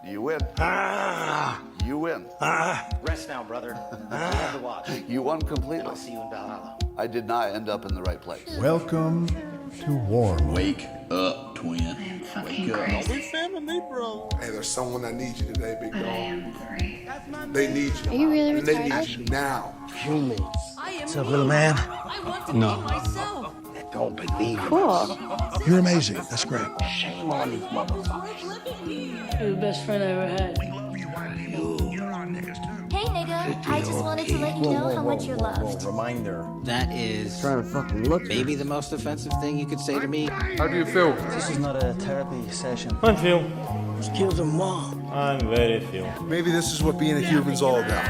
You win. You win. Rest now, brother. You have the watch. You won completely. And I'll see you in Valhalla. I did not end up in the right place. Welcome to Warm. Wake up, twin. Wake up. We family, bro. Hey, there's someone that needs you today, big But I dog. am free. They need you. Are you really And they retarded? need you now. Humans. What's up, little man? I want to be myself. Don't believe it. Cool. You're amazing. That's great. Shame on these motherfuckers. You're the best friend I ever had. Hey nigga, I just wanted to let you know how much you're loved. Reminder. That is Trying to fucking look. maybe the most offensive thing you could say to me. How do you feel? This is not a therapy session. I feel. Just kill them mom. I'm very feel. Maybe this is what being a human's all about.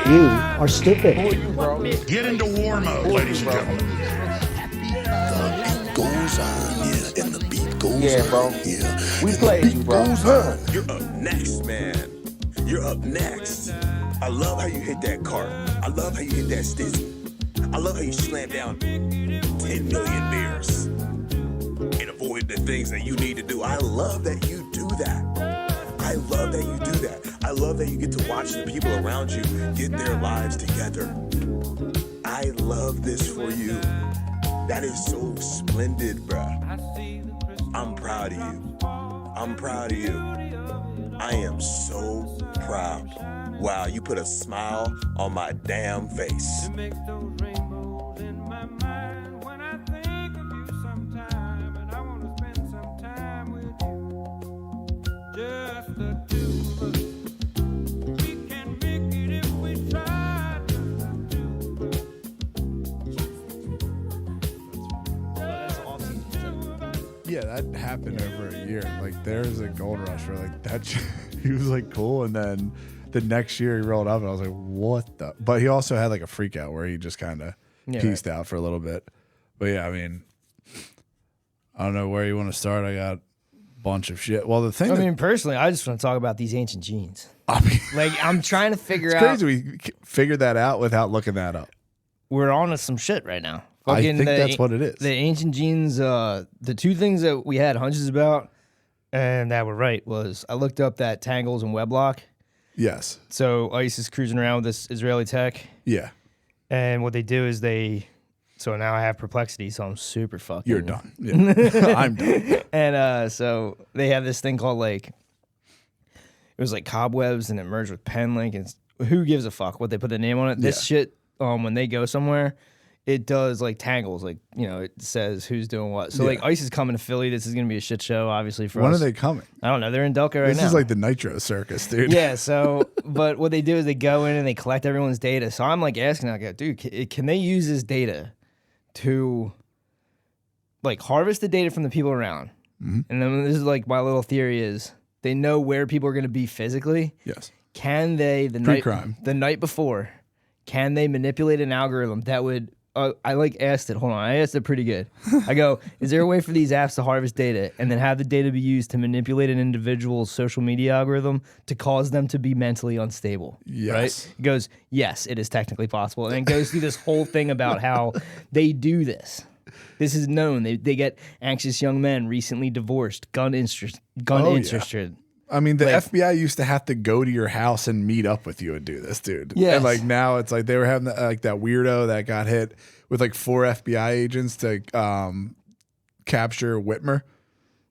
You are stupid. Get into war mode, ladies and gentlemen. Goes on, yeah, and the beat goes Yeah, bro. on, yeah. We played you, bro. You're up next, man. You're up next. I love how you hit that cart. I love how you hit that stitch. I love how you slam down 10 million beers and avoid the things that you need to do. I love that you do that. I love that you do that. I love that you get to watch the people around you get their lives together. I love this for you. That is so splendid, bruh. I'm proud of you. I'm proud of you. I am so proud. Wow, you put a smile on my damn face. Yeah, that happened over a year. Like, there's a gold rush where, like, that he was, like, cool. And then the next year he rolled up, and I was like, what the? But he also had, like, a freak out where he just kind of pieced out for a little bit. But, yeah, I mean, I don't know where you want to start. I got a bunch of shit. Well, the thing I mean, personally, I just want to talk about these ancient genes. I mean, Like, I'm trying to figure it's out. crazy we figured that out without looking that up. We're on to some shit right now. I Fucking think that's what it is. The ancient genes, the two things that we had hunches about and that were right was I looked up that Tangles and Weblock. Yes. So ICE is cruising around with this Israeli tech. Yeah. And what they do is so now I have perplexity, so I'm super fucking. You're done. Yeah. I'm done. And so they have this thing called it was like Cobwebs and it merged with Penlink and who gives a fuck what they put the name on it. This shit, when they go somewhere, it does like Tangles, like, you know, it says who's doing what. So like ICE is coming to Philly. This is going to be a shit show, obviously, for us. When are they coming? I don't know. They're in Delco right now. This is like the Nitro Circus, dude. Yeah, so, but what they do is they go in and they collect everyone's data. So I'm like asking, I go, dude, can they use this data to like harvest the data from the people around? Mm-hmm. And then this is like my little theory is they know where people are going to be physically. Yes. Can they, the night before, can they manipulate an algorithm that would, I like asked it, hold on, I asked it pretty good. I go, is there a way for these apps to harvest data and then have the data be used to manipulate an individual's social media algorithm to cause them to be mentally unstable? Yes. Right? It goes, yes, it is technically possible. And it goes through this whole thing about how they do this. This is known. They get anxious young men, recently divorced, gun interested. I mean, the FBI used to have to go to your house and meet up with you and do this, dude. Yes. And like now it's like they were having that weirdo that got hit with like 4 FBI agents to capture Whitmer.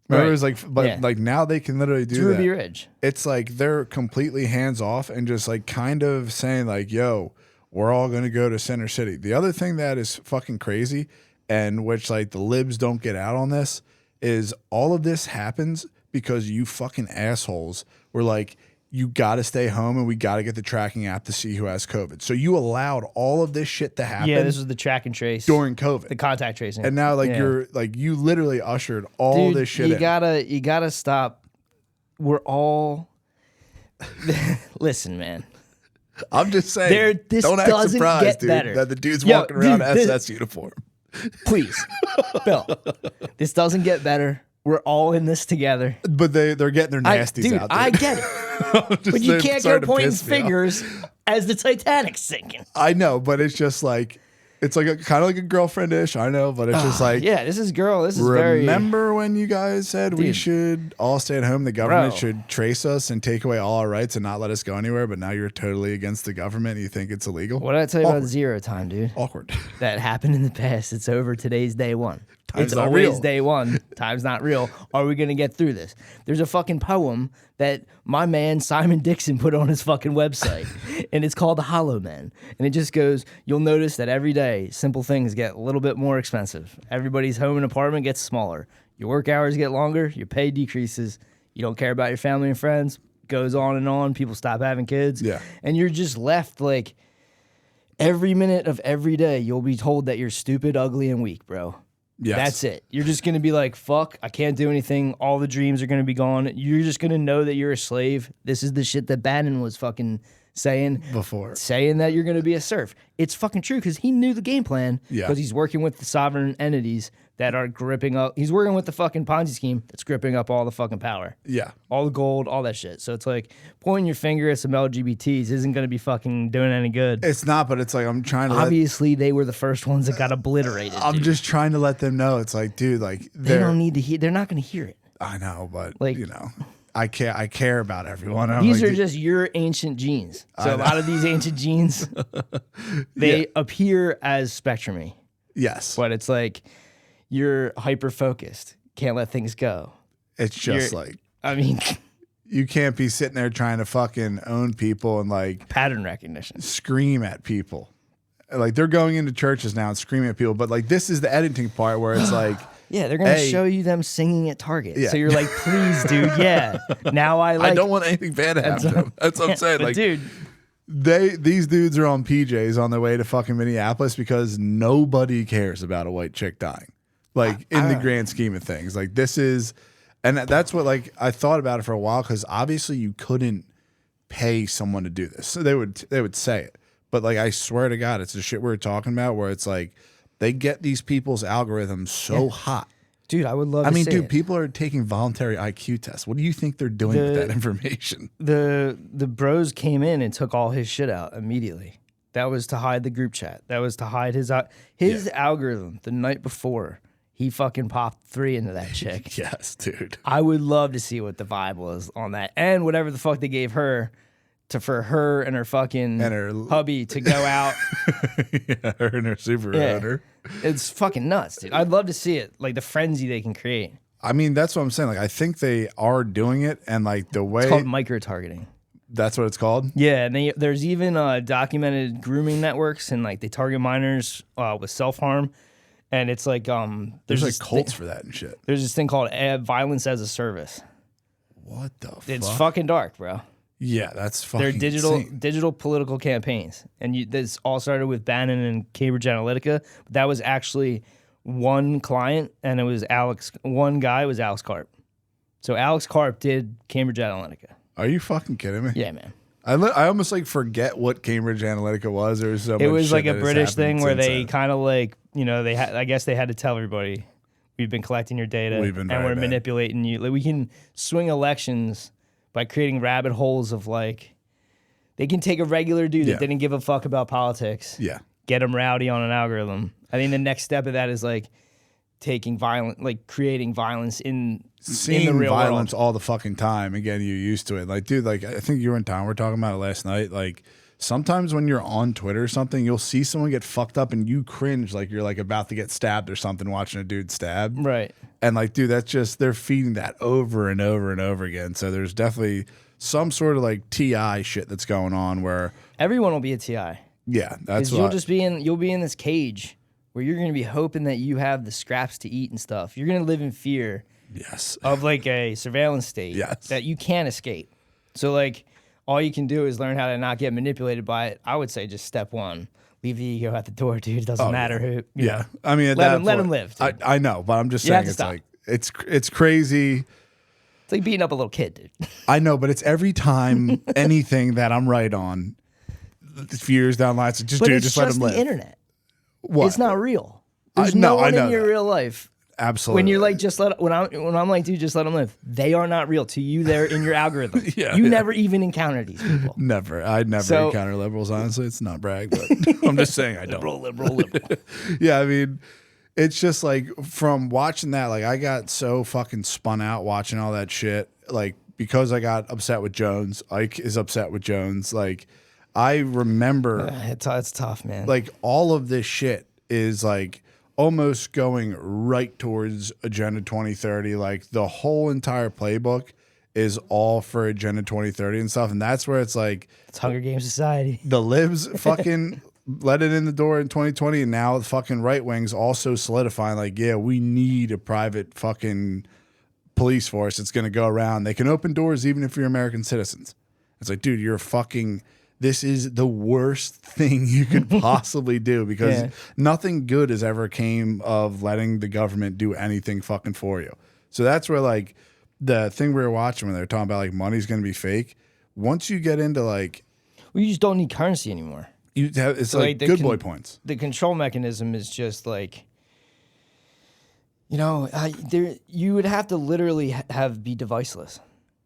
Remember, it was like, but like now they can literally do that. Ruby Ridge. It's like they're completely hands off and just like kind of saying like, yo, we're all going to go to Center City. The other thing that is fucking crazy and which like the libs don't get out on this is all of this happens because you fucking assholes were like, you got to stay home and we got to get the tracking app to see who has COVID. So you allowed all of this shit to happen. Yeah, this was the track and trace during COVID, the contact tracing, and now like you're like you literally ushered all this shit. You gotta stop. We're all listen, man. I'm just saying. This don't act doesn't surprised, get dude, better. that the dude's walking around SS uniform. Please, Bill. This doesn't get better. We're all in this together. But they're getting their nasties out. Dude, I get it. But you can't go pointing fingers as the Titanic's sinking. I know, but it's just like It's like kind of like a girlfriend-ish, I know, but it's just like, yeah, this is very. remember when you guys said we Dude. should all stay at home? The government Bro. should trace us and take away all our rights and not let us go anywhere. But now you're totally against the government and you think it's illegal. What did I tell you about Awkward. zero time, dude? Awkward. That happened in the past. It's over. Today's day one. Time's It's not always real. day one. Time's not real. Are we going to get through this? There's a fucking poem that my man Simon Dixon put on his fucking website, and it's called The Hollow Man. And it just goes, you'll notice that every day, simple things get a little bit more expensive. Everybody's home and apartment gets smaller. Your work hours get longer. Your pay decreases. You don't care about your family and friends. Goes on and on. People stop having kids. Yeah. And you're just left like every minute of every day, you'll be told that you're stupid, ugly, and weak, bro. Yes. That's it. You're just going to be like, fuck, I can't do anything. All the dreams are going to be gone. You're just going to know that you're a slave. This is the shit that Bannon was fucking saying Before. saying that you're going to be a serf. It's fucking true because he knew the game plan Yeah. because he's working with the sovereign entities that are gripping up. He's working with the fucking Ponzi scheme that's gripping up all the fucking power. Yeah. All the gold, all that shit. So it's like pointing your finger at some LGBTs isn't going to be fucking doing any good. It's not, but it's like I'm trying to Obviously, they were the first ones that got obliterated. I'm dude. just trying to let them know. It's like, dude, like They don't need to hear. They're not going to hear it. I know, but Like- you know, I care about everyone. I'm These like, are just your ancient genes. I So a know. lot of these ancient genes, they Yeah. appear as spectrumy, yes. but it's like you're hyper focused. Can't let things go. It's just You're- like I mean, you can't be sitting there trying to fucking own people and like pattern recognition. scream at people. Like they're going into churches now and screaming at people, but like this is the editing part where it's like, Yeah, they're gonna Hey. show you them singing at Target. Yeah. So you're like, please, dude. Yeah. Now I like. I don't want anything bad to happen to them. That's what I'm saying. But Like, dude, these dudes are on PJs on their way to fucking Minneapolis because nobody cares about a white chick dying. Like in the grand scheme of things, like this is, and that's what like I thought about it for a while because obviously you couldn't pay someone to do this. So they would say it, but like I swear to God, it's the shit we were talking about where it's like they get these people's algorithms so hot. dude, I would love. I to mean, see dude, it. people are taking voluntary IQ tests. What do you think they're doing with that information? The bros came in and took all his shit out immediately. That was to hide the group chat. That was to hide his algorithm. The night before, he fucking popped 3 into that chick. Yes, dude. I would love to see what the vibe was on that, and whatever the fuck they gave her for her and her fucking And her- hubby to go out. Yeah, her and her super Yeah. owner. It's fucking nuts, dude. I'd love to see it, like the frenzy they can create. I mean, that's what I'm saying. Like, I think they are doing it, and like the way It's called micro targeting. that's what it's called. Yeah, and there's even documented grooming networks, and like they target minors with self harm, and it's like There's like this cults thi- for that and shit. There's this thing called violence as a service. What the fuck? It's fucking dark, bro. Yeah, that's fucking They're insane. digital political campaigns, and this all started with Bannon and Cambridge Analytica. But that was actually one client, and it was one guy was Alex Karp. So Alex Karp did Cambridge Analytica. Are you fucking kidding me? Yeah, man. I almost like forget what Cambridge Analytica was. There was so It much was shit like a that has British happened thing where since they then. kind of like, I guess they had to tell everybody, we've been collecting your data We've been and very we're bad. manipulating you. Like we can swing elections by creating rabbit holes of like, they can take a regular dude Yeah. that didn't give a fuck about politics, Yeah. get him rowdy on an algorithm. I think the next step of that is like creating violence in the Seeing real violence world. all the fucking time. Again, you're used to it. Like, dude, like I think you were in town. We were talking about it last night. Like sometimes when you're on Twitter or something, you'll see someone get fucked up and you cringe like you're like about to get stabbed or something watching a dude stabbed. Right. And like, dude, that's just they're feeding that over and over and over again. So there's definitely some sort of like TI shit that's going on where Everyone will be a TI. yeah, that's Because what you'll be in this cage where you're going to be hoping that you have the scraps to eat and stuff. You're going to live in fear yes. of like a surveillance state Yes. that you can't escape. So like all you can do is learn how to not get manipulated by it. I would say just step 1, leave the ego at the door, dude. It doesn't matter who. you Yeah. know. I mean, at Let that him- let point- him live, dude. I know, but I'm just You have saying to it's stop. like it's crazy. It's like beating up a little kid, dude. I know, but it's every time anything that I'm right on, a few years down the line, it's like, But dude, it's just let just him the live. internet. What? It's not real. I- There's no, no I one know in your that. real life Absolutely. When you're like, when I'm like, dude, just let them live. They are not real to you. They're in your algorithm. Yeah, you yeah. never even encounter these people. Never. I'd never So- encounter liberals, honestly. It's not brag, but I'm just saying I don't. Liberal. Yeah, I mean, it's just like from watching that, like I got so fucking spun out watching all that shit. Like because I got upset with Jones, Ike is upset with Jones. Like I remember It's tough, man. like all of this shit is like almost going right towards Agenda 2030. Like the whole entire playbook is all for Agenda 2030 and stuff. And that's where it's like it's Hunger Games society. the libs fucking let it in the door in 2020, and now the fucking right wings also solidifying like, yeah, we need a private fucking police force that's going to go around. They can open doors even if you're American citizens. It's like, dude, you're fucking. This is the worst thing you could possibly do because Yeah. nothing good has ever came of letting the government do anything fucking for you. So that's where like the thing we were watching when they were talking about like money's going to be fake. Once you get into like, We just don't need currency anymore. you have, it's So, like the good boy points. The control mechanism is just like, you know, you would have to literally be deviceless.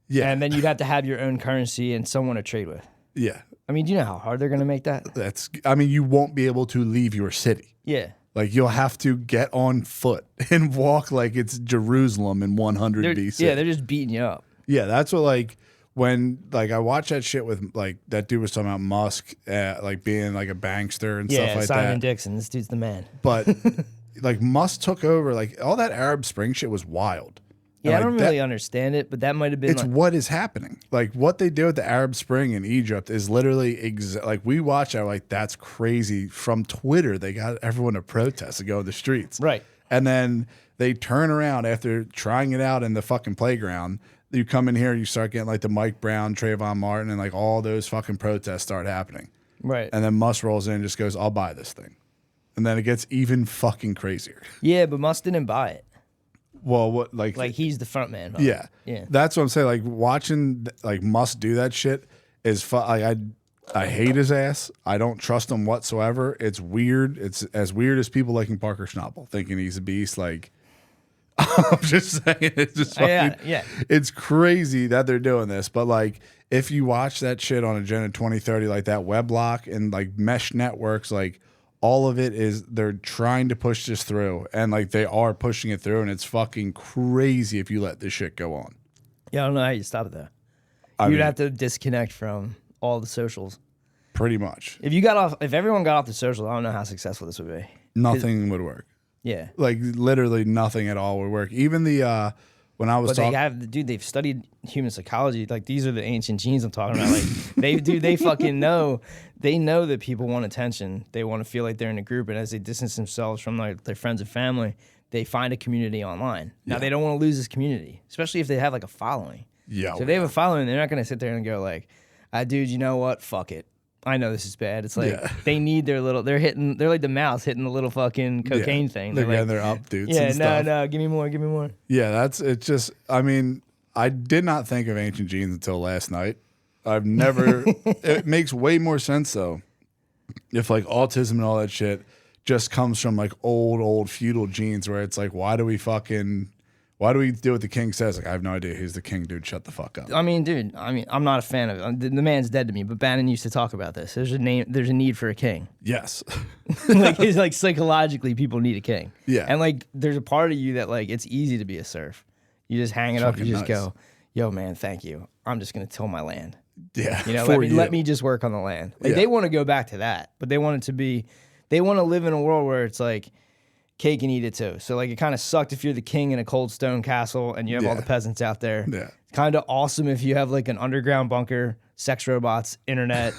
Yeah. And then you'd have to have your own currency and someone to trade with. Yeah. I mean, do you know how hard they're going to make that? I mean, you won't be able to leave your city. Yeah. Like you'll have to get on foot and walk like it's Jerusalem in 100 BC. Yeah, they're just beating you up. Yeah, that's what like when like I watched that shit with like that dude was talking about Musk like being like a bankster and stuff like Simon that. Dixon, this dude's the man. But like Musk took over like all that Arab Spring shit was wild. Yeah, I And, don't like, really understand it, but that might have been It's like, what is happening. Like what they did with the Arab Spring in Egypt is literally like we watch that like that's crazy. From Twitter, they got everyone to protest and go in the streets. Right. And then they turn around after trying it out in the fucking playground. You come in here, you start getting like the Mike Brown, Trayvon Martin, and like all those fucking protests start happening. right. And then Musk rolls in and just goes, I'll buy this thing. And then it gets even fucking crazier. Yeah, but Musk didn't buy it. Well, what like he's the front man. Huh? yeah. Yeah. That's what I'm saying. Like watching like Musk do that shit is like I hate his ass. I don't trust him whatsoever. It's weird. It's as weird as people liking Parker Schnabel, thinking he's a beast. Like I'm just saying, it's just fucking, yeah. It's crazy that they're doing this. But like if you watch that shit on Agenda 2030, like that Weblock and like mesh networks, like all of it is they're trying to push this through, and like they are pushing it through, and it's fucking crazy if you let this shit go on. Yeah, I don't know how you stop it though. I You'd mean, have to disconnect from all the socials. pretty much If everyone got off the socials, I don't know how successful this would be. nothing would work. Yeah. Like literally nothing at all would work. Even the when I was But talking, they've studied human psychology. Like these are the ancient genes I'm talking about. Like they fucking know. They know that people want attention. They want to feel like they're in a group, and as they distance themselves from their friends and family, they find a community online. Now they don't want to lose this community, especially if they have like a following. Yeah. So if they have a following, they're not going to sit there and go like, dude, you know what? Fuck it. I know this is bad. It's like they need their little. They're like the mouse hitting the little fucking cocaine thing. They're like, getting their up dudes. yeah, and stuff. no, give me more, give me more. Yeah, it's just, I mean, I did not think of ancient genes until last night. I've never, it makes way more sense though. If like autism and all that shit just comes from like old feudal genes where it's like, why do we do what the king says? Like, I have no idea. He's the king, dude. Shut the fuck up. I mean, dude, I'm not a fan of it. The man's dead to me, but Bannon used to talk about this. There's a need for a king. Yes. Like, it's like psychologically, people need a king. Yeah. And like, there's a part of you that like, it's easy to be a serf. You just hang it up. You Fucking just nice. go, yo, man, thank you. I'm just going to till my land. Yeah. You know, for let me just work on the land. Like, Yeah. they want to go back to that, but they want it to be, they want to live in a world where it's like, cake and eat it too. So like it kind of sucked if you're the king in a cold stone castle and you have all the peasants out there. Yeah. It's kind of awesome if you have like an underground bunker, sex robots, internet,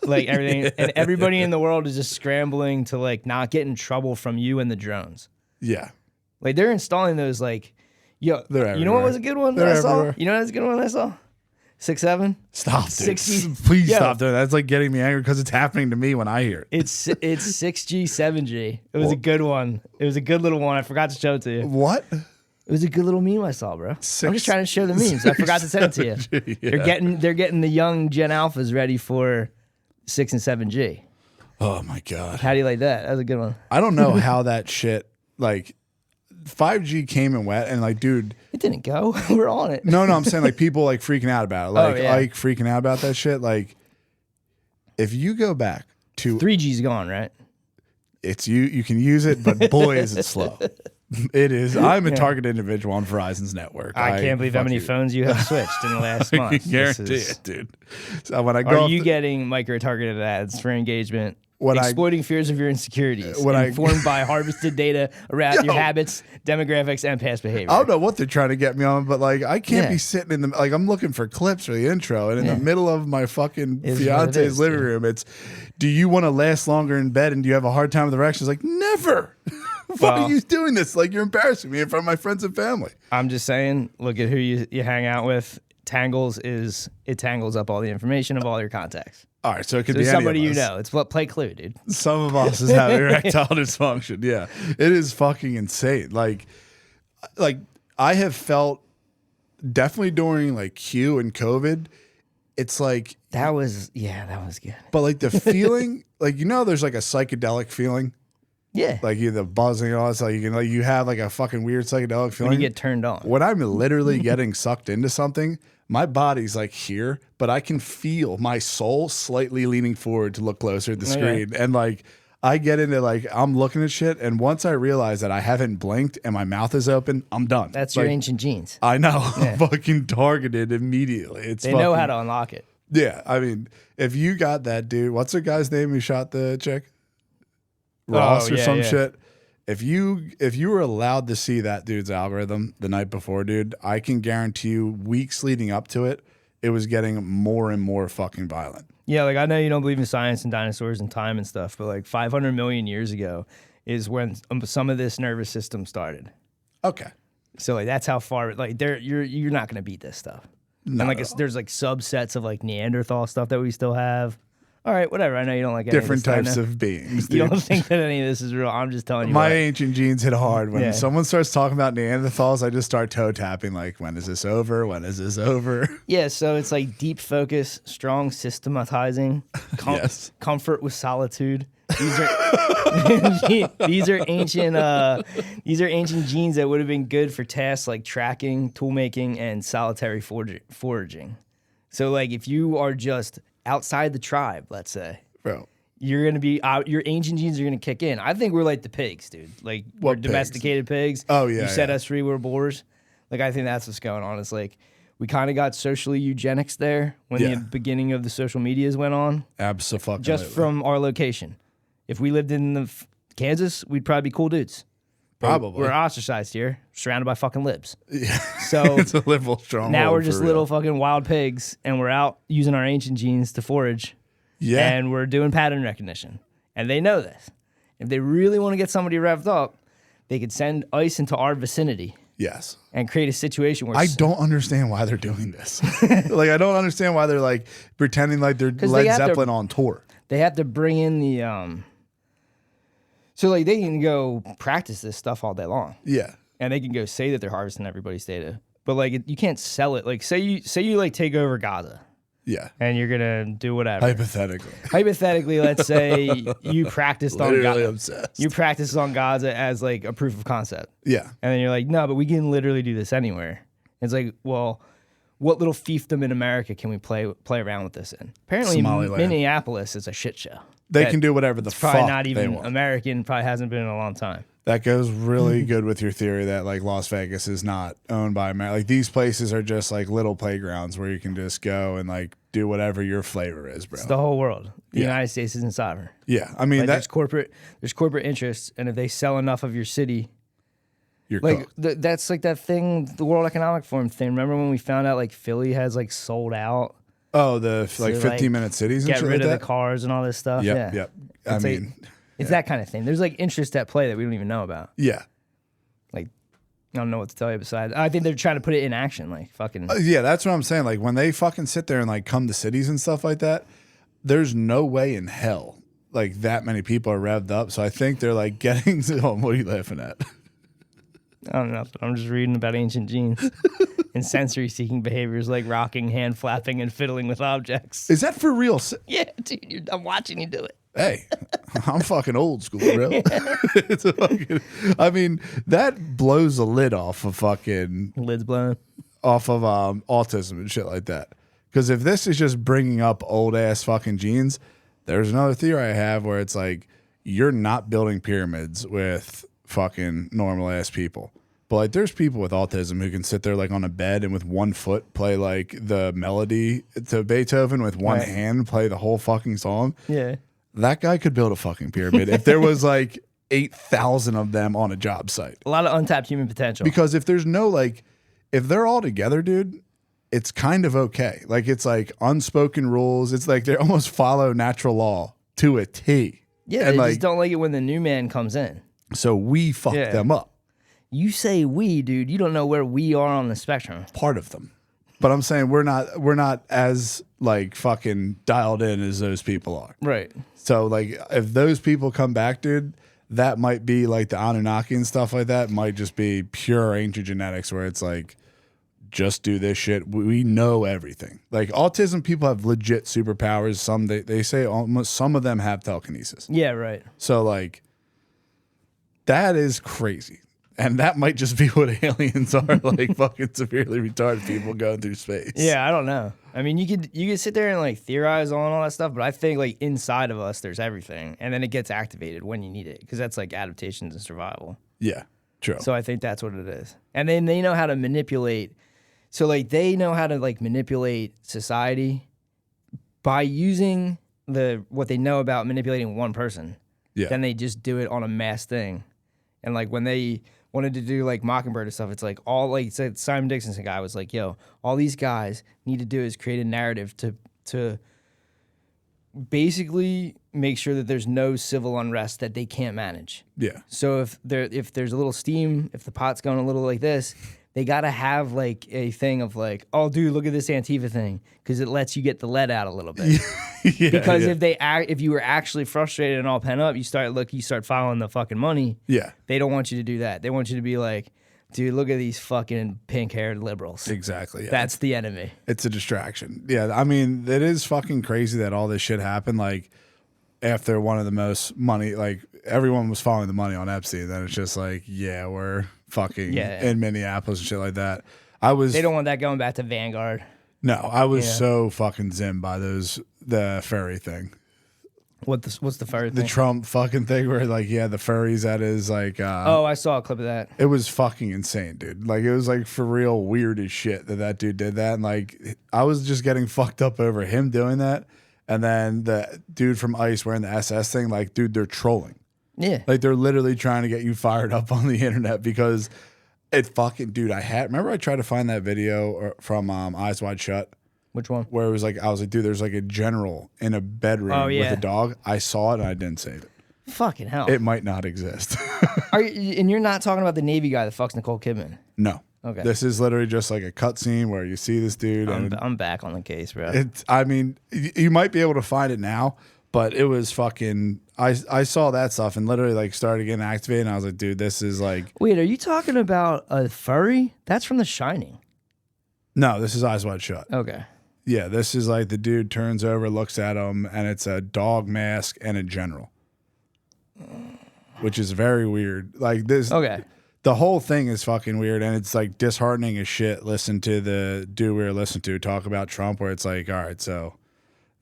like everything, and everybody in the world is just scrambling to like not get in trouble from you and the drones. Yeah. Like they're installing those like, yo, They're you know what everywhere. was a good one that They're I saw? everywhere. You know what was a good one I saw? 6-7. Stop, dude. 60. Please Yo. stop doing that. That's like getting me angry because it's happening to me when I hear it. It's 6G, 7G. It was a good one. It was a good little one. I forgot to show it to you. What? It was a good little meme I saw, bro. I'm Six- just trying to show the memes. I forgot to send it to you. 7G, yeah. They're getting the young Gen Alphas ready for 6 and 7G. Oh my God. How do you like that? That was a good one. I don't know how that shit, like, 5G came and went, and like, dude, It didn't go. We're on it. no, I'm saying like people like freaking out about it, like yeah. Ike freaking out about that shit. Like, if you go back to 3G's gone, right? it's you can use it, but boy, is it slow. It is. I'm a target individual on Verizon's network. I can't believe how many phones you have switched in the last month. I can guarantee it, dude. So when I go, Are you getting micro-targeted ads for engagement? When exploiting fears of your insecurities, when informed by harvested data around your habits, demographics, and past behavior. I don't know what they're trying to get me on, but like I can't be sitting in the like I'm looking for clips for the intro, and in the middle of my fucking Is what it fiance's is, living dude. room, it's do you want to last longer in bed and do you have a hard time with erections? Like never. Why are you doing this? Like you're embarrassing me in front of my friends and family. I'm just saying, look at who you hang out with. Tangles tangles up all the information of all your contacts. All right, so it could So be somebody any you of us. know. It's what play Clue, dude. Some of us is having erectile dysfunction. Yeah, it is fucking insane. Like I have felt definitely during like Q and COVID. It's like that was good. But like the feeling, like there's like a psychedelic feeling. Yeah, like the buzzing and all that. Like you have like a fucking weird psychedelic feeling when you get turned on. When I'm literally getting sucked into something, my body's like here, but I can feel my soul slightly leaning forward to look closer at the screen. And like I get into like I'm looking at shit, and once I realize that I haven't blinked and my mouth is open, I'm done. That's like, your ancient genes. I know. I'm fucking targeted immediately. They know how to unlock it. Yeah, I mean, if you got that dude, what's the guy's name who shot the chick? Ross or some shit. If you were allowed to see that dude's algorithm the night before, dude, I can guarantee you weeks leading up to it, it was getting more and more fucking violent. Yeah, like I know you don't believe in science and dinosaurs and time and stuff, but like 500 million years ago is when some of this nervous system started. Okay. So like that's how far like you're not gonna beat this stuff. No. And like there's like subsets of like Neanderthal stuff that we still have. All right, whatever. I know you don't like any different of this. types of beings. You Dude. don't think that any of this is real. I'm just telling you. My ancient genes hit hard. When Yeah. someone starts talking about Neanderthals, I just start toe tapping. Like, when is this over? When is this over? Yeah, so it's like deep focus, strong systematizing, Yes. comfort with solitude. These are ancient genes that would have been good for tasks like tracking, tool making, and solitary foraging. So like if you are just outside the tribe, let's say, Bro. you're gonna be out. Your ancient genes are gonna kick in. I think we're like the pigs, dude. Like we're pigs? domesticated pigs. Oh, yeah, you set yeah. us free. We're boars. Like I think that's what's going on. It's like we kind of got socially eugenics there when Yeah. the beginning of the social medias went on. Absolutely. Just from our location. If we lived in Kansas, we'd probably be cool dudes. But Probably. we're ostracized here, surrounded by fucking libs. Yeah. So It's a liberal stronghold. now we're for just real. little fucking wild pigs, and we're out using our ancient genes to forage. Yeah. And we're doing pattern recognition. And they know this. If they really want to get somebody revved up, they could send ice into our vicinity. Yes. And create a situation where I don't understand why they're doing this. Like, I don't understand why they're like pretending like they're Led Zeppelin on tour. They have to bring in the so like they can go practice this stuff all day long. Yeah. And they can go say that they're harvesting everybody's data. But like you can't sell it. Like say you like take over Gaza. Yeah. And you're gonna do whatever. Hypothetically, let's say you practiced on Literally Gaza. obsessed. You practiced on Gaza as like a proof of concept. Yeah. And then you're like, no, but we can literally do this anywhere. It's like, well, what little fiefdom in America can we play around with this in? Apparently, Somaliland. Minneapolis is a shit show. They can do whatever the it's probably fuck not they even want. American. Probably hasn't been in a long time. That goes really good with your theory that like Las Vegas is not owned by America. Like these places are just like little playgrounds where you can just go and like do whatever your flavor is, bro. It's the whole world. The Yeah. United States isn't sovereign. Yeah, I mean Like, that there's corporate interests, and if they sell enough of your city, you're like cooked. that's like that thing, the World Economic Forum thing. Remember when we found out like Philly has like sold out? Oh, the like to, 15-minute cities and get shit rid like of that? the cars and all this stuff. Yep, yeah, yep. I It's like- mean, it's that kind of thing. There's like interest at play that we don't even know about. yeah. Like, I don't know what to tell you besides. I think they're trying to put it in action. Like fucking. Yeah, that's what I'm saying. Like when they fucking sit there and like come to cities and stuff like that, there's no way in hell like that many people are revved up. So I think they're like getting to, oh, what are you laughing at? I don't know. I'm just reading about ancient genes and sensory seeking behaviors like rocking, hand flapping, and fiddling with objects. Is that for real? Yeah, dude, I'm watching you do it. Hey, I'm fucking old school, bro. It's a fucking, I mean, that blows the lid off of fucking Lid's blown. off of autism and shit like that. Because if this is just bringing up old ass fucking genes, there's another theory I have where it's like you're not building pyramids with fucking normal ass people. But like there's people with autism who can sit there like on a bed and with one foot play like the melody to Beethoven, with one hand play the whole fucking song. Yeah. That guy could build a fucking pyramid if there was like 8,000 of them on a job site. A lot of untapped human potential. Because if there's no like, if they're all together, dude, it's kind of okay. Like it's like unspoken rules. It's like they almost follow natural law to a T. Yeah, and they like, just don't like it when the new man comes in. so we fuck them up. You say we, dude. You don't know where we are on the spectrum. Part of them. But I'm saying we're not as like fucking dialed in as those people are. Right. So like if those people come back, dude, that might be like the Anunnaki and stuff like that might just be pure ancient genetics where it's like, just do this shit. We know everything. Like autism people have legit superpowers. Some they say almost some of them have telekinesis. Yeah, right. So like that is crazy. And that might just be what aliens are, like fucking severely retarded people going through space. Yeah, I don't know. I mean, you could sit there and like theorize on all that stuff, but I think like inside of us there's everything, and then it gets activated when you need it, because that's like adaptations and survival. Yeah, true. So I think that's what it is. And then they know how to manipulate. So like they know how to like manipulate society by using what they know about manipulating one person. Yeah. Then they just do it on a mass thing. And like when they wanted to do like Mockingbird and stuff, it's like all like said Simon Dixon guy was like, yo, all these guys need to do is create a narrative to basically make sure that there's no civil unrest that they can't manage. Yeah. So if there's a little steam, if the pot's going a little like this, they gotta have like a thing of like, oh dude, look at this Antifa thing, because it lets you get the lead out a little bit. Yeah, because yeah. if you were actually frustrated and all pent up, you start following the fucking money. Yeah. They don't want you to do that. They want you to be like, dude, look at these fucking pink-haired liberals. Exactly. Yeah. That's the enemy. It's a distraction. Yeah, I mean, it is fucking crazy that all this shit happened. Like after one of the most money, like everyone was following the money on Epstein. Then it's just like, yeah, we're fucking in Minneapolis and shit like that. They don't want that going back to Vanguard. No, I was so fucking zim by the furry thing. What's the furry thing? The Trump fucking thing where like, yeah, the furries at his like oh, I saw a clip of that. It was fucking insane, dude. Like it was like for real weird as shit that dude did that. And like I was just getting fucked up over him doing that. And then the dude from ICE wearing the SS thing, like, dude, they're trolling. Yeah. Like they're literally trying to get you fired up on the internet because it fucking, dude, remember I tried to find that video from Eyes Wide Shut? Which one? Where it was like, I was like, dude, there's like a general in a bedroom with a dog. I saw it and I didn't save it. Fucking hell. It might not exist. And you're not talking about the Navy guy that fucks Nicole Kidman? No. Okay. This is literally just like a cutscene where you see this dude. I'm back on the case, bro. I mean, you might be able to find it now, but it was fucking. I saw that stuff and literally like started getting activated. And I was like, dude, this is like. Wait, are you talking about a furry? That's from The Shining. No, this is Eyes Wide Shut. Okay. Yeah, this is like the dude turns over, looks at him, and it's a dog mask and a general, which is very weird. Like this. Okay. The whole thing is fucking weird, and it's like disheartening as shit. Listen to the dude we were listening to talk about Trump, where it's like, all right, so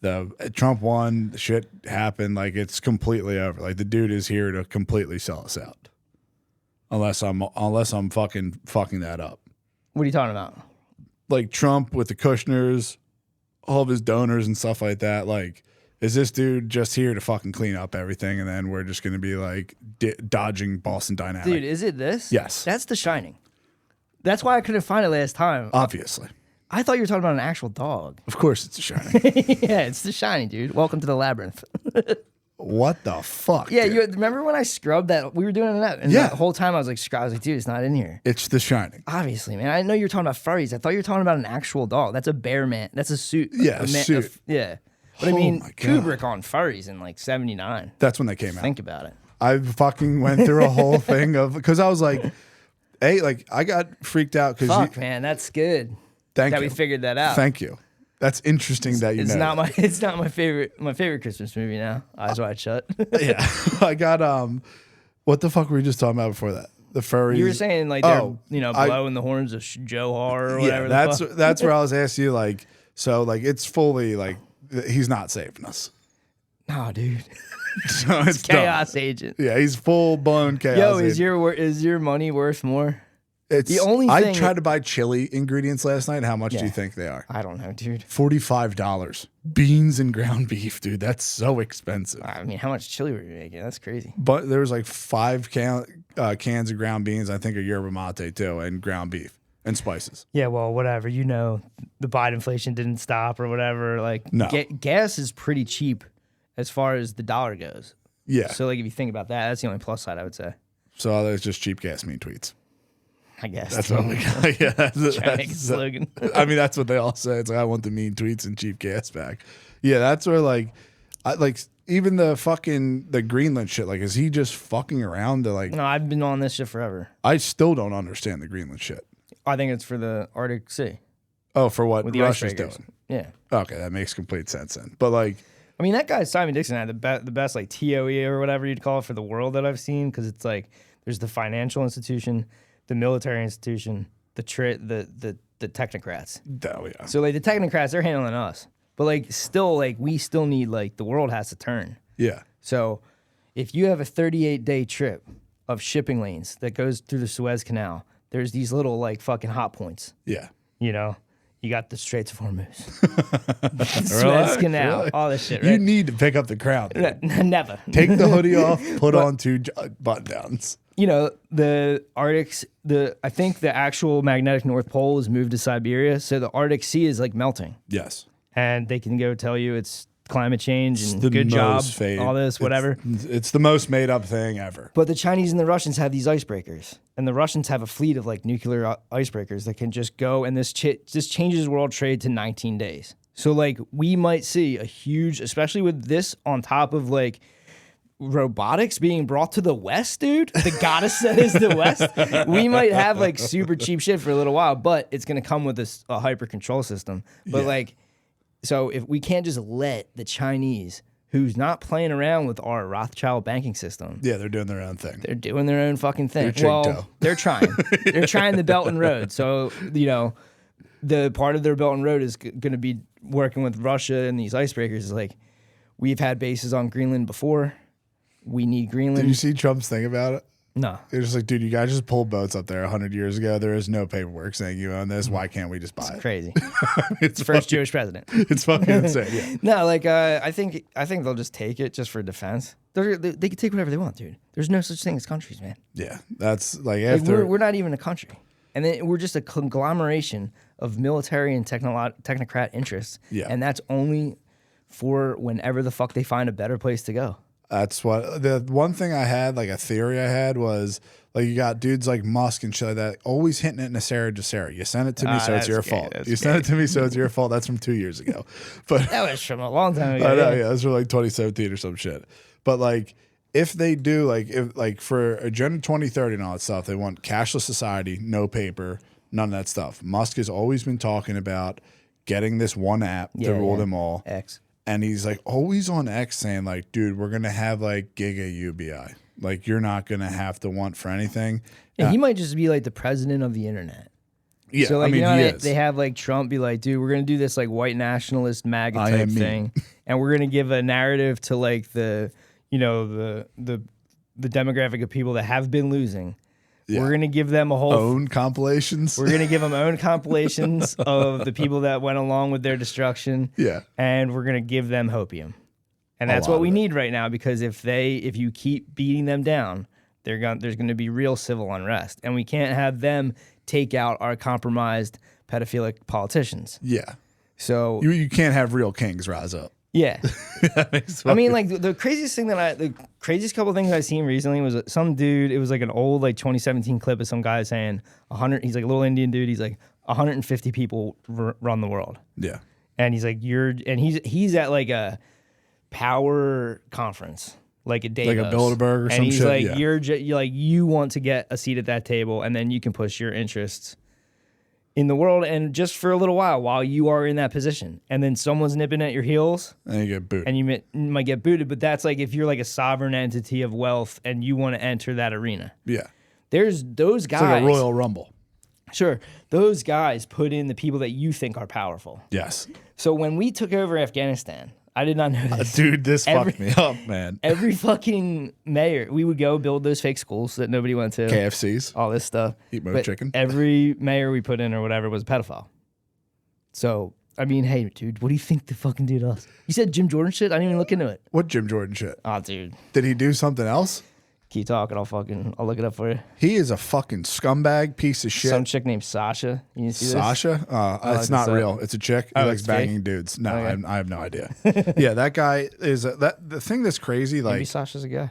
the Trump won, shit happened, like it's completely over. Like the dude is here to completely sell us out, unless I'm fucking that up. What are you talking about? Like Trump with the Kushners, all of his donors and stuff like that. Like, is this dude just here to fucking clean up everything, and then we're just going to be like dodging Boston Dynamics? Dude, is it this? Yes. That's The Shining. That's why I couldn't find it last time. Obviously. I thought you were talking about an actual dog. Of course it's The Shining. Yeah, it's The Shining, dude. Welcome to the labyrinth. What the fuck? Yeah, dude? you remember when I scrubbed that? We were doing that, and the whole time I was like, dude, it's not in here. It's The Shining. Obviously, man. I know you were talking about furries. I thought you were talking about an actual dog. That's a bear man. That's a suit. Yeah, a suit. Yeah. But I mean, Kubrick on furries in like 79. That's when they came out. Think about it. I fucking went through a whole thing of, because I was like, hey, like I got freaked out because man, that's good. Thank that you. we figured that out. Thank you. That's interesting that you It's know. not my it's not my favorite Christmas movie now. Eyes Wide Shut. Yeah. I got what the fuck were we just talking about before that? The furries. You were saying like they're blowing the horns of Joe Har or whatever. Yeah, the fuck. that's where I was asking you, like, so like it's fully like he's not saving us. No, dude. So it's Chaos done. agent. Yeah, he's full blown chaos. Yo, agent. is your money worth more? It's the only I thing tried to buy chili ingredients last night. How much do you think they are? I don't know, dude. $45. Beans and ground beef, dude. That's so expensive. I mean, how much chili were you making? That's crazy. But there was like 5 cans of ground beans. I think a yerba mate too, and ground beef and spices. Yeah, well, whatever. You know, the Biden inflation didn't stop or whatever. Like, No. Gas is pretty cheap as far as the dollar goes. Yeah. So, like, if you think about that, that's the only plus side I would say. So there's just cheap gas mean tweets. I guess That's what we got. Yeah, Trying to make a slogan. I mean, that's what they all say. It's like, I want the mean tweets and cheap gas back. Yeah, that's where like, even the Greenland shit. Like, is he just fucking around to like? No, I've been on this shit forever. I still don't understand the Greenland shit. I think it's for the Arctic Sea. Oh, for what With the Russia's icebreakers. doing? Yeah. Okay, that makes complete sense then. But like, I mean, that guy Simon Dixon had the best like TOE or whatever you'd call it for the world that I've seen, because it's like there's the financial institution, the military institution, the technocrats. Oh yeah. So like the technocrats, they're handling us, but like still like we still need like the world has to turn. Yeah. So if you have a 38-day trip of shipping lanes that goes through the Suez Canal, there's these little like fucking hot points. Yeah. You know, you got the Straits of Hormuz, the Suez Canal, Really? all this shit. You Right? need to pick up the crown. dude. Never. Take the hoodie off, put on 2 button downs. You know, the Arctic's I think the actual magnetic North Pole is moved to Siberia, so the Arctic Sea is like melting. Yes. And they can go tell you it's climate change and The good job, most fake- all this, whatever. It's the most made up thing ever. But the Chinese and the Russians have these icebreakers, and the Russians have a fleet of like nuclear icebreakers that can just go, and this changes world trade to 19 days. So like we might see a huge, especially with this on top of like robotics being brought to the West, dude. The goddess that is the West. We might have like super cheap shit for a little while, but it's gonna come with a hyper control system. But like, so if we can't just let the Chinese, who's not playing around with our Rothschild banking system. Yeah, they're doing their own thing. They're doing their own fucking thing. They're Well, Chinto. they're trying. They're trying the Belt and Road. So, you know, the part of their Belt and Road is going to be working with Russia and these icebreakers. Is like, we've had bases on Greenland before. We need Greenland. Did you see Trump's thing about it? No. It was just like, dude, you guys just pulled boats up there 100 years ago. There is no paperwork saying you own this. Why can't we just buy it? Crazy. It's First fucking- Jewish president. It's fucking insane. Yeah. No, like I think they'll just take it just for defense. They can take whatever they want, dude. There's no such thing as countries, man. Yeah. That's like Like, after. we're not even a country, and then we're just a conglomeration of military and technocrat interests. Yeah. And that's only for whenever the fuck they find a better place to go. That's what the one thing I had, like a theory I had was like you got dudes like Musk and shit like that always hinting at Nasser Jasseri. You sent it to me, so it's that's your gay, fault. that's You sent it to me, so it's your fault. That's from 2 years ago. But That was from a long time ago. I know, yeah, that's from like 2017 or some shit. But like, if they do, like, if like for Agenda 2030 and all that stuff, they want cashless society, no paper, none of that stuff. Musk has always been talking about getting this one app to rule them all. X. And he's like always on X saying like, dude, we're gonna have like Giga UBI. Like you're not gonna have to want for anything. Yeah, he might just be like the president of the internet. Yeah, So like I mean, you know he they, is. they have like Trump be like, dude, we're gonna do this like white nationalist MAGA I type am me. thing, and we're gonna give a narrative to like the demographic of people that have been losing. Yeah. We're gonna give them a whole. Own compilations. We're gonna give them own compilations of the people that went along with their destruction. Yeah. And we're gonna give them hopium, and A that's lot what of we it. need right now because if you keep beating them down, there's gonna be real civil unrest, and we can't have them take out our compromised pedophilic politicians. Yeah. So You can't have real kings rise up. yeah. That makes I mean, fucking- like the craziest thing the craziest couple things I've seen recently was some dude. It was like an old like 2017 clip of some guy saying 100. He's like a little Indian dude. He's like 150 people run the world, yeah. and he's like he's at like a power conference, like a Davos, Like a Bilderberg or and some he's shit, like yeah. you're like you want to get a seat at that table, and then you can push your interests in the world, and just for a little while you are in that position, and then someone's nipping at your heels, And you get booted. and you might get booted. But that's like if you're like a sovereign entity of wealth and you want to enter that arena. Yeah. There's those guys. It's like a Royal Rumble. Sure, those guys put in the people that you think are powerful. Yes. So when we took over Afghanistan, I did not know this. Dude, this Every- fucked me up, man. Every fucking mayor, we would go build those fake schools that nobody went to. KFCs. All this stuff. Eat mo But chicken. Every mayor we put in or whatever was a pedophile. So, I mean, hey, dude, what do you think the fucking dude does? You said Jim Jordan shit? I didn't even look into it. What Jim Jordan shit? Oh, dude. Did he do something else? Keep talking. I'll look it up for you. He is a fucking scumbag piece of shit. Some chick named Sasha. You see this? Sasha? It's not real. It's a chick. He Oh, likes it's fake? banging dudes. No, Okay. I have no idea. Yeah, that guy is that. The thing that's crazy, Maybe like, Sasha's a guy.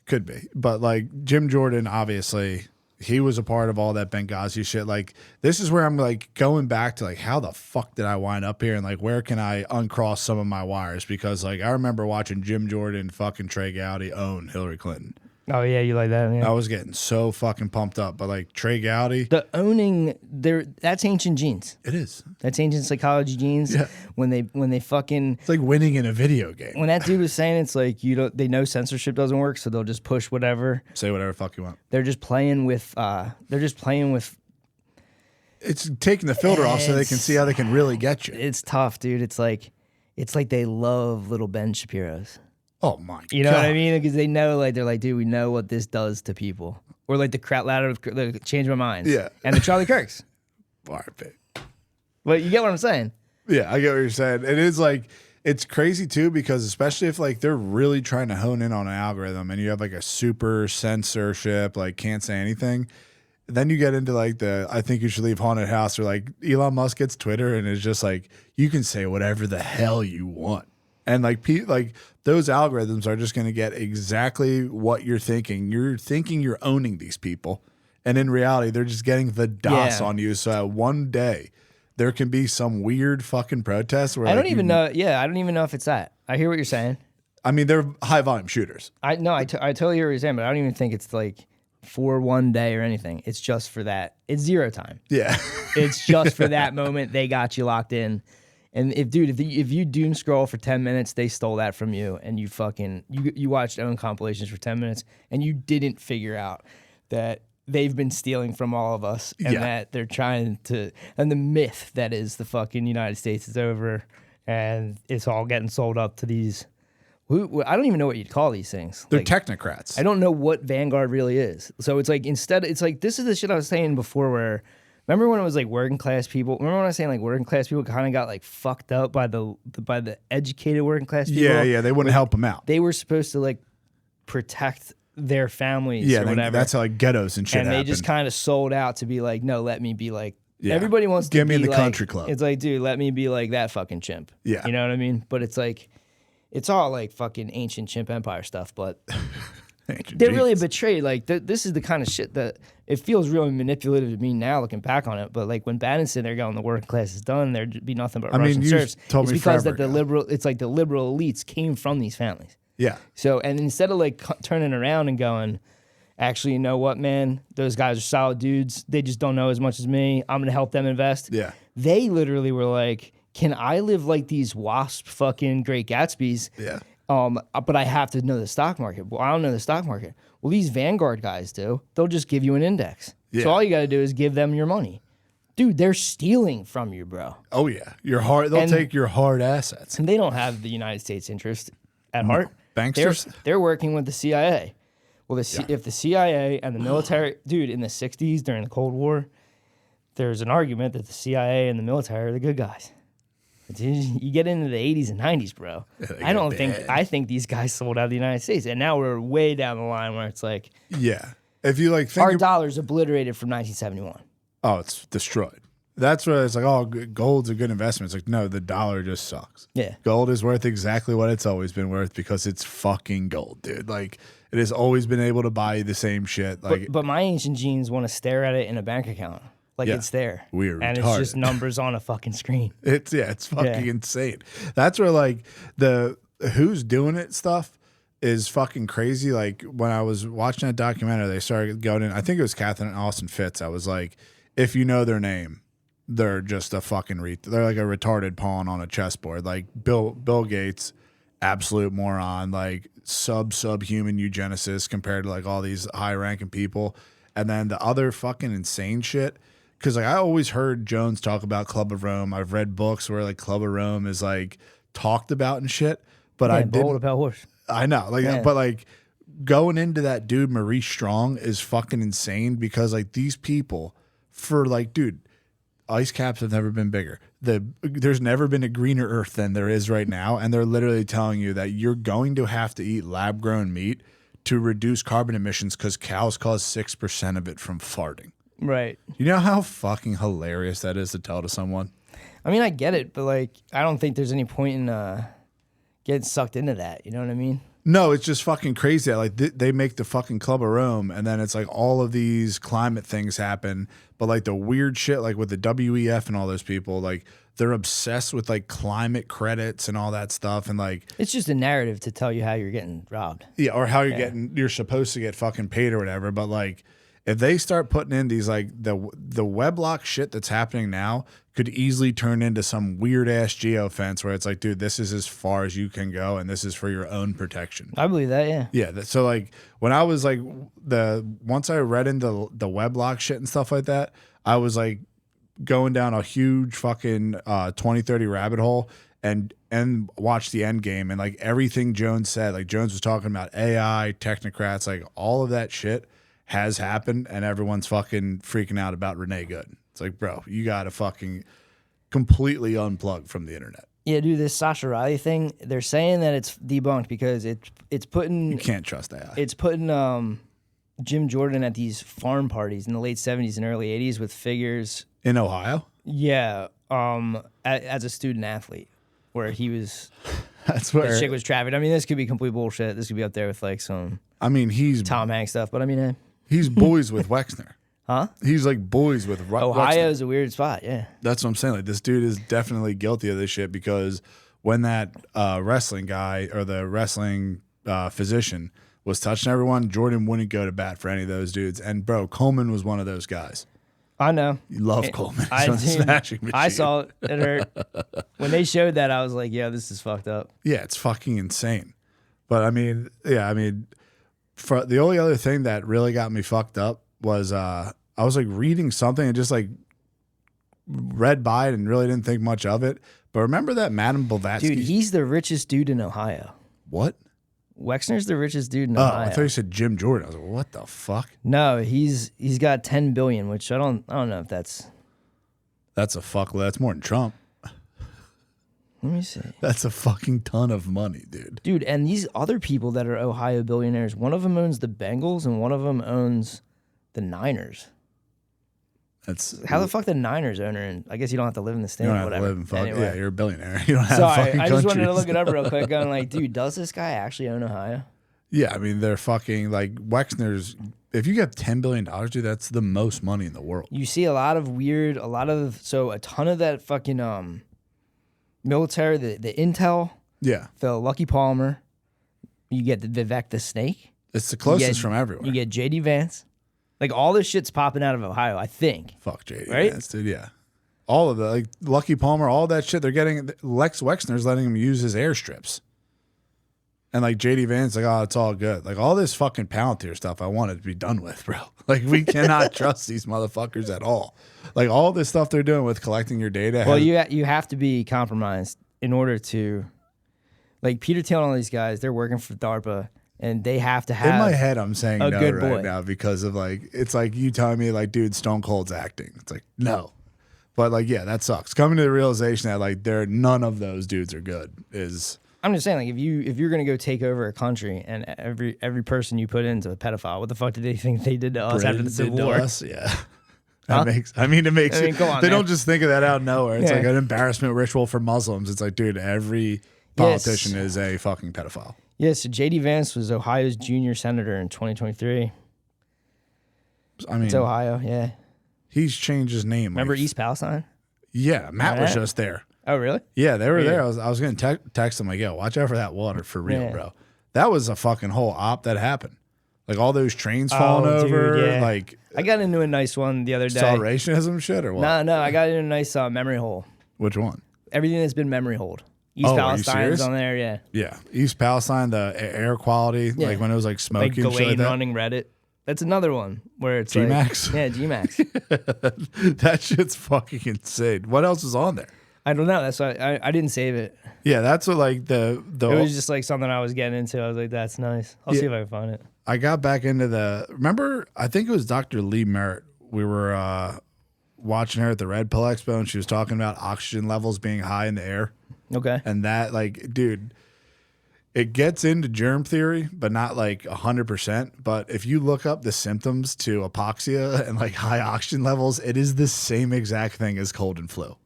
could be, but like Jim Jordan, obviously, he was a part of all that Benghazi shit. Like, this is where I'm like going back to like, how the fuck did I wind up here, and like, where can I uncross some of my wires? Because like, I remember watching Jim Jordan fucking Trey Gowdy own Hillary Clinton. Oh, yeah, you like that? Yeah. I was getting so fucking pumped up, but like Trey Gowdy, The owning that's ancient genes. it is. That's ancient psychology genes. Yeah. When they fucking It's like winning in a video game. when that dude was saying it's like they know censorship doesn't work, so they'll just push whatever. Say whatever the fuck you want. They're just playing with It's taking the filter off so they can see how they can really get you. it's tough, dude. It's like they love little Ben Shapiro's. Oh my god. You know what I mean? Because they know, like, they're like, dude, we know what this does to people. Or like the crowd louder, the Change My Mind. Yeah. And the Charlie Kirks. Barbie. But you get what I'm saying? Yeah, I get what you're saying. It is like, it's crazy too, because especially if like they're really trying to hone in on an algorithm and you have like a super censorship, like can't say anything. Then you get into like I think you should leave haunted house, or like Elon Musk gets Twitter and it's just like, you can say whatever the hell you want. And like those algorithms are just going to get exactly what you're thinking. You're thinking you're owning these people. And in reality, they're just getting the DOS Yeah. on you. So that one day there can be some weird fucking protest where I like, don't even know. Yeah, I don't even know if it's that. I hear what you're saying. I mean, they're high volume shooters. I totally hear what you're saying, but I don't even think it's like for one day or anything. It's just for that. It's zero time. Yeah. It's just for that moment. They got you locked in. And if you doom scroll for 10 minutes, they stole that from you, and you fucking you watched own compilations for 10 minutes, and you didn't figure out that they've been stealing from all of us, and that they're trying to, and the myth that is the fucking United States is over, and it's all getting sold up to these. I don't even know what you'd call these things. They're Like, technocrats. I don't know what Vanguard really is. So it's like it's like this is the shit I was saying before where remember when it was like working class people? Remember when I was saying like working class people kind of got like fucked up by the educated working class people? Yeah, they wouldn't help them out. They were supposed to like protect their families or whatever. That's how like ghettos and shit and they just happen. kind of sold out to be like, no, let me be like Yeah. everybody wants to Get me in be the like- country club. It's like, dude, let me be like that fucking chimp. Yeah. You know what I mean? But it's like it's all like fucking ancient chimp empire stuff, but they're really betrayed. Like this is the kind of shit that it feels really manipulative to me now, looking back on it. But like when Bannon said they're going, the working class is done. There'd be nothing but I mean, Russian you serfs. told It's me because forever that the ago. liberal, it's like the liberal elites came from these families. Yeah. So and instead of like turning around and going, actually, you know what, man, those guys are solid dudes. They just don't know as much as me. I'm gonna help them invest. Yeah. They literally were like, can I live like these WASP fucking Great Gatsbys? Yeah. But I have to know the stock market. Well, I don't know the stock market. Well, these Vanguard guys do. They'll just give you an index. Yeah. So all you got to do is give them your money. Dude, they're stealing from you, bro. Oh yeah. They'll take your hard assets. And they don't have the United States interest at heart. Banksters? They're working with the CIA. Well, if the CIA and the military, dude, in the 60s during the Cold War, there's an argument that the CIA and the military are the good guys. You get into the 80s and 90s, bro. I think these guys sold out of the United States. And now we're way down the line where it's like Yeah. If you like think our dollar's obliterated from 1971. oh, it's destroyed. That's where it's like, oh, gold's a good investment. It's like, no, the dollar just sucks. Yeah. Gold is worth exactly what it's always been worth because it's fucking gold, dude. Like, it has always been able to buy you the same shit. Like, But my ancient genes want to stare at it in a bank account. Like Yeah. it's there. We're and it's just retarded. numbers on a fucking screen. it's fucking insane. That's where like the who's doing it stuff is fucking crazy. Like when I was watching that documentary, they started going in. I think it was Catherine Austin Fitz. I was like, if you know their name, they're just a fucking they're like a retarded pawn on a chessboard. Like Bill Gates, absolute moron, like subhuman eugenicist compared to like all these high ranking people. And then the other fucking insane shit, because like I always heard Jones talk about Club of Rome. I've read books where like Club of Rome is like talked about and shit, but I didn't. I know, like, but like going into that dude Maurice Strong is fucking insane because like these people for like, dude, ice caps have never been bigger. There's never been a greener earth than there is right now, and they're literally telling you that you're going to have to eat lab grown meat to reduce carbon emissions because cows cause 6% of it from farting. Right. You know how fucking hilarious that is to tell to someone? I mean, I get it, but like, I don't think there's any point in getting sucked into that. You know what I mean? No, it's just fucking crazy. Like they make the fucking Club of Rome, and then it's like all of these climate things happen, but like the weird shit, like with the WEF and all those people, like they're obsessed with like climate credits and all that stuff, and like it's just a narrative to tell you how you're getting robbed. Yeah, or how you're supposed to get fucking paid or whatever. But like, if they start putting in these like the Weblock shit that's happening now could easily turn into some weird ass geofence where it's like, dude, this is as far as you can go, and this is for your own protection. I believe that, yeah. Yeah. So like when I was like once I read into the Weblock shit and stuff like that, I was like going down a huge fucking 2030 rabbit hole and watch the end game, and like everything Jones said, like Jones was talking about AI, technocrats, like all of that shit has happened, and everyone's fucking freaking out about Renee Good. It's like, bro, you got to fucking completely unplug from the internet. Yeah, dude, this Sasha Riley thing, they're saying that it's debunked because it's putting... You can't trust AI. It's putting Jim Jordan at these farm parties in the late 70s and early 80s with figures... In Ohio? Yeah, as a student athlete, where he was... That's where... The chick was trafficked. I mean, this could be complete bullshit. This could be up there with like some... I mean, he's... Tom Hanks stuff, but I mean... He's boys with Wexner. Huh? He's like boys with Ohio Wexner. is a weird spot, yeah. That's what I'm saying. Like this dude is definitely guilty of this shit because when that wrestling guy or the wrestling physician was touching everyone, Jordan wouldn't go to bat for any of those dudes. And bro, Coleman was one of those guys. I know. You love Coleman. He's on the Smashing Machine. I saw it. It hurt. When they showed that, I was like, yeah, this is fucked up. Yeah, it's fucking insane. But I mean, for the only other thing that really got me fucked up was I was like reading something and just like read by it and really didn't think much of it. But remember that Madame Blavatsky? Dude, he's the richest dude in Ohio. What? Wexner's the richest dude in Ohio. I thought you said Jim Jordan. I was like, what the fuck? No, he's got $10 billion, which I don't know if that's a fuck. That's more than Trump. Let me see. That's a fucking ton of money, dude. Dude, and these other people that are Ohio billionaires, one of them owns the Bengals and one of them owns the Niners. That's how the fuck the Niners owner, and I guess you don't have to live in the state. You don't or whatever. have to live in fuck. Anyway. Yeah, you're a billionaire. You don't have so fucking I just wanted to countries. look it up real quick, going like, dude, does this guy actually own Ohio? Yeah, I mean they're fucking like Wexner's. If you get $10 billion, dude, that's the most money in the world. You see a ton of that fucking military, the intel. Yeah. Phil Lucky Palmer. You get the Vivek the Snake. It's the closest from everywhere. You get JD Vance. Like all this shit's popping out of Ohio, I think. Fuck JD right? Vance, dude. Yeah. All of the like Lucky Palmer, all that shit. They're getting Lex Wexner's letting him use his airstrips. And like JD Vance, like, oh, it's all good. Like all this fucking Palantir stuff, I want it to be done with, bro. Like we cannot trust these motherfuckers at all. Like all this stuff they're doing with collecting your data. Well, you have to be compromised in order to, like Peter Thiel and all these guys, they're working for DARPA, and they have to have. In my head, I'm saying a no good right boy. now because of like it's like you telling me like, dude, Stone Cold's acting. It's like no, but like yeah, that sucks. Coming to the realization that like none of those dudes are good is. I'm just saying, like, if you're gonna go take over a country and every person you put into a pedophile, what the fuck did they think they did to us after the Civil War? Yeah, Huh? it makes. I mean, come on, they man. don't just think of that out of nowhere. It's Yeah. like an embarrassment ritual for Muslims. It's like, dude, every politician is a fucking pedophile. Yeah, so JD Vance was Ohio's junior senator in 2023. I mean, It's Ohio, yeah. He's changed his name. Remember like, East Palestine? Yeah, Matt was Right. just there. Oh, really? Yeah, they were Weird. there. I was going to text them like, yo, watch out for that water for real, Yeah. bro. That was a fucking whole op that happened. Like all those trains falling Oh, dude, over. yeah. Like I got into a nice one the other day. accelerationism shit or what? No, I got into a nice memory hole. Which one? Everything that's been memory holed. East Oh, are you Palestine's serious? on there, yeah. Yeah. East Palestine, the air quality, Yeah. like when it was like Like smoky and shit like Gawain that. running Reddit. That's another one where it's G-Max? Like, yeah, G-Max. That shit's fucking insane. What else is on there? I don't know. That's why I didn't save it. Yeah, that's what like the It was just like something I was getting into. I was like, that's nice. I'll see if I can find it. I got back into remember, I think it was Dr. Lee Merritt. We were watching her at the Red Pill Expo and she was talking about oxygen levels being high in the air. Okay. And that, like, dude, it gets into germ theory, but not like 100%. But if you look up the symptoms to hypoxia and like high oxygen levels, it is the same exact thing as cold and flu.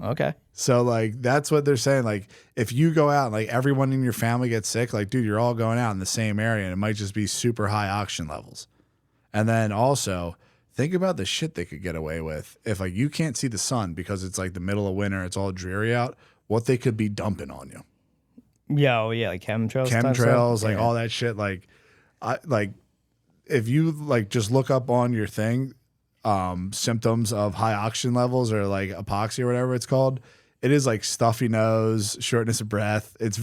Okay. So like that's what they're saying. Like if you go out and like everyone in your family gets sick, like dude, you're all going out in the same area and it might just be super high oxygen levels. And then also think about the shit they could get away with if like you can't see the sun because it's like the middle of winter, it's all dreary out, what they could be dumping on you. Yeah, like chemtrails. type Chemtrails, stuff? like all that shit. Like if you like just look up on your thing, symptoms of high oxygen levels or like hypoxia or whatever it's called, it is like stuffy nose, shortness of breath. It's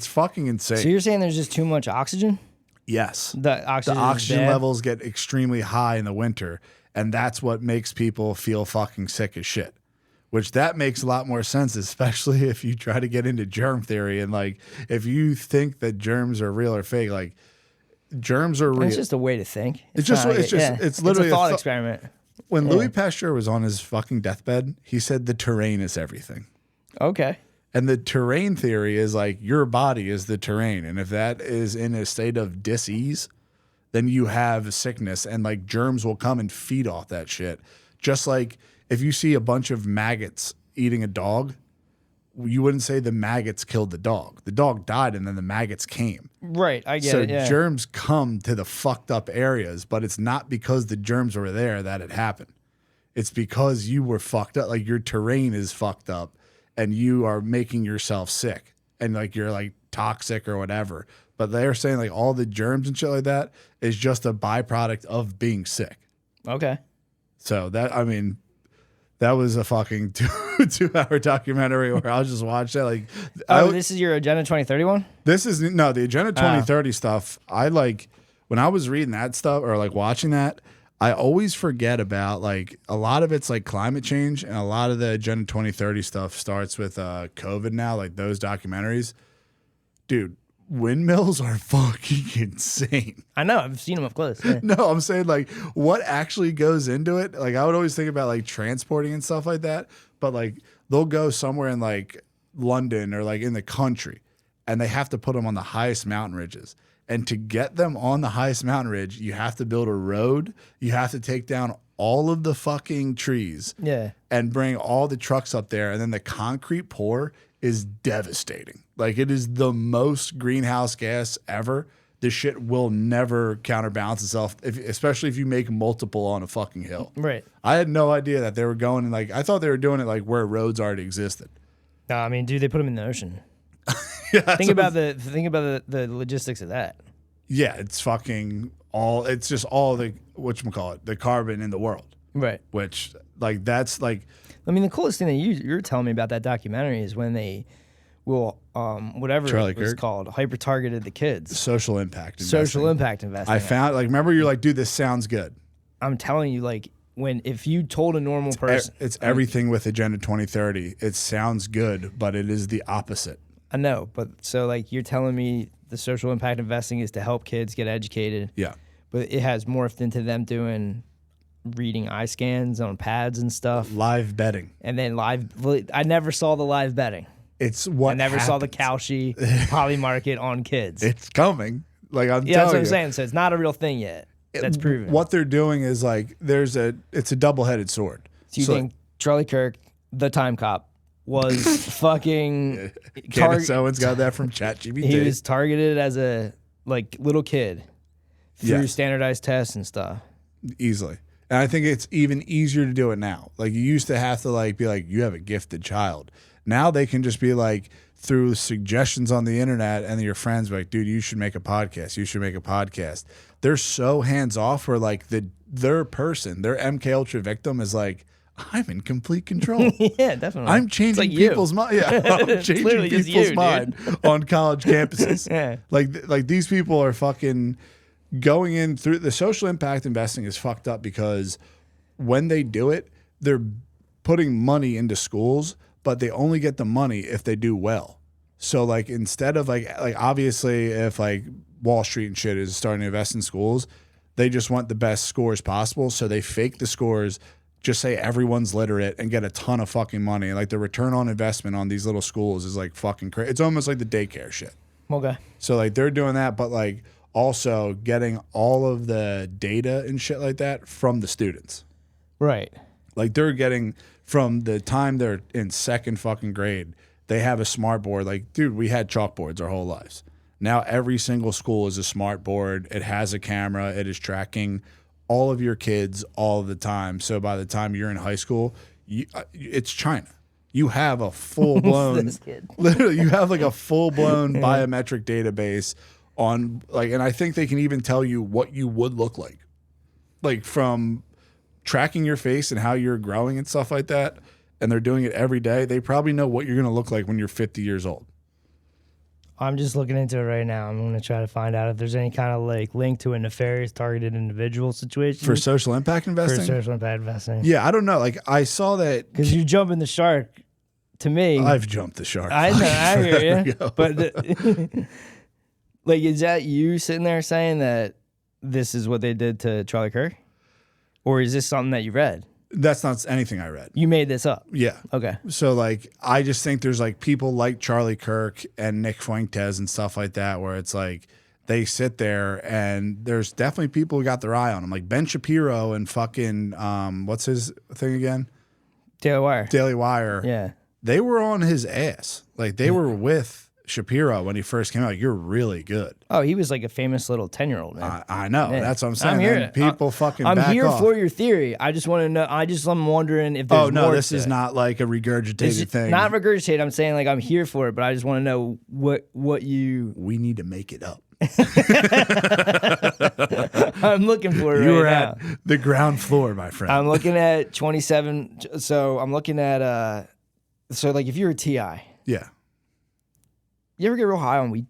fucking insane. So you're saying there's just too much oxygen? Yes. The oxygen, levels get extremely high in the winter, and that's what makes people feel fucking sick as shit. Which that makes a lot more sense, especially if you try to get into germ theory and like if you think that germs are real or fake, like germs are real. It's just a way to think. It's literally a thought experiment. When Louis Pasteur was on his fucking deathbed, he said the terrain is everything. Okay. And the terrain theory is like your body is the terrain. And if that is in a state of dis-ease, then you have a sickness and like germs will come and feed off that shit. Just like if you see a bunch of maggots eating a dog, you wouldn't say the maggots killed the dog. The dog died and then the maggots came. Right, I get so it. Yeah. germs come to the fucked up areas, but it's not because the germs were there that it happened. It's because you were fucked up. Like your terrain is fucked up and you are making yourself sick and like you're like toxic or whatever. But they're saying like all the germs and shit like that is just a byproduct of being sick. Okay. So that was a fucking 2-hour documentary where I'll just watch that. Like, this is your Agenda 2030 one? This is the Agenda 2030 stuff. I like when I was reading that stuff or like watching that, I always forget about like a lot of it's like climate change and a lot of the Agenda 2030 stuff starts with COVID now, like those documentaries. Dude, windmills are fucking insane. I know. I've seen them up close. Yeah. No, I'm saying like what actually goes into it. Like I would always think about like transporting and stuff like that, but like they'll go somewhere in like London or like in the country and they have to put them on the highest mountain ridges. And to get them on the highest mountain ridge, you have to build a road. You have to take down all of the fucking trees. Yeah. And bring all the trucks up there. And then the concrete pour is devastating. Like it is the most greenhouse gas ever. This shit will never counterbalance itself, especially if you make multiple on a fucking hill. Right. I had no idea that they were going and like I thought they were doing it like where roads already existed. No, I mean, dude, they put them in the ocean. Yeah, think about the logistics of that. Yeah, it's fucking all. It's just all the whatchamacallit, the carbon in the world. Right. Which like that's like. I mean, the coolest thing that you're telling me about that documentary is when they will whatever Charlie it was Kirk. called hyper targeted the kids. Social impact investing. Social impact investing. I found like remember you're like, dude, this sounds good. I'm telling you, like if you told a normal person, it's everything with Agenda 2030. It sounds good, but it is the opposite. I know, but so like you're telling me the social impact investing is to help kids get educated. Yeah. But it has morphed into them doing reading eye scans on pads and stuff. Live betting. And then I never saw the live betting. It's what I never saw the Cowshy poly market on kids. It's coming. Like I'm telling you. That's what I'm saying. So it's not a real thing yet. That's proven. What they're doing is like it's a double-headed sword. So you think Charlie Kirk, the time cop, was fucking Candace Owens got that from ChatGPT. He was targeted as a like little kid through standardized tests and stuff. Easily. And I think it's even easier to do it now. Like you used to have to like be like, you have a gifted child. Now they can just be like through suggestions on the internet and your friends be like, dude, you should make a podcast. You should make a podcast. They're so hands off where like their person, their MK Ultra victim is like, I'm in complete control. Yeah, definitely. I'm changing people's mind. Yeah, I'm changing literally just people's you, mind on college campuses. Yeah. Like these people are fucking going in through the social impact investing is fucked up because when they do it, they're putting money into schools, but they only get the money if they do well. So like instead of like obviously if like Wall Street and shit is starting to invest in schools, they just want the best scores possible. So they fake the scores, just say everyone's literate and get a ton of fucking money. And like the return on investment on these little schools is like fucking crazy. It's almost like the daycare shit. Okay. So like they're doing that, but like also getting all of the data and shit like that from the students. Right. Like they're getting from the time they're in second fucking grade, they have a smart board. Like, dude, we had chalkboards our whole lives. Now every single school is a smart board. It has a camera. It is tracking all of your kids all the time. So by the time you're in high school, it's China. You have a full blown, literally, you have like a full blown biometric database on like, and I think they can even tell you what you would look like from tracking your face and how you're growing and stuff like that. And they're doing it every day. They probably know what you're going to look like when you're 50 years old. I'm just looking into it right now. I'm going to try to find out if there's any kind of like link to a nefarious targeted individual situation. For social impact investing? For social impact investing. Yeah, I don't know. Like I saw that. Because you jump in the shark, to me. I've jumped the shark. I know, I hear you. But like, is that you sitting there saying that this is what they did to Charlie Kirk? Or is this something that you read? That's not anything I read. You made this up? Yeah. Okay. So, like, I just think there's, like, people like Charlie Kirk and Nick Fuentes and stuff like that where it's, like, they sit there and there's definitely people who got their eye on them. Like, Ben Shapiro and fucking, what's his thing again? Daily Wire. Daily Wire. Yeah. They were on his ass. Like, they were with Shapiro when he first came out. You're really good. Oh, he was like a famous little 10-year-old man. I know. Yeah. That's what I'm saying. I'm here. And people fucking I'm back here off. for your theory. I just want to know. I'm wondering if there's Oh, no, more this to is it. not like a regurgitated It's thing. not regurgitate. I'm saying like I'm here for it, but I just want to know what you. We need to make it up. I'm looking for it You were right at now. the ground floor, my friend. I'm looking at 27. So I'm looking at so like if you're a TI, yeah. you ever get real high on weed?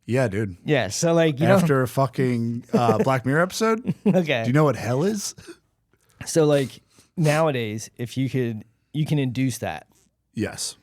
Yeah, dude. Yeah. So like you After a fucking Black Mirror episode, know. Okay. do you know what hell is? So like nowadays, if you can induce that. Yes.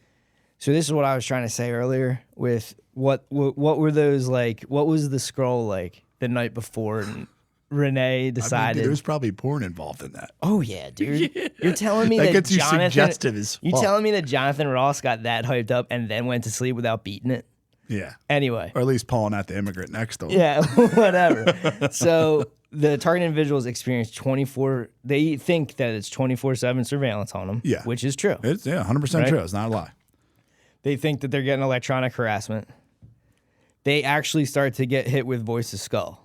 So this is what I was trying to say earlier with what were those like? What was the scroll like the night before? And Renee decided there's probably porn involved in that. Oh yeah, dude. You're telling me That that gets you Jonathan, suggestive as You fuck. telling me that Jonathan Ross got that hyped up and then went to sleep without beating it? Yeah. Anyway. Or at least pulling out the immigrant next to him. Yeah, whatever. So the target individuals experience 24. They think that it's 24/7 surveillance on them. Yeah. Which is true. It's 100% Right? true. It's not a lie. They think that they're getting electronic harassment. They actually start to get hit with voice to skull.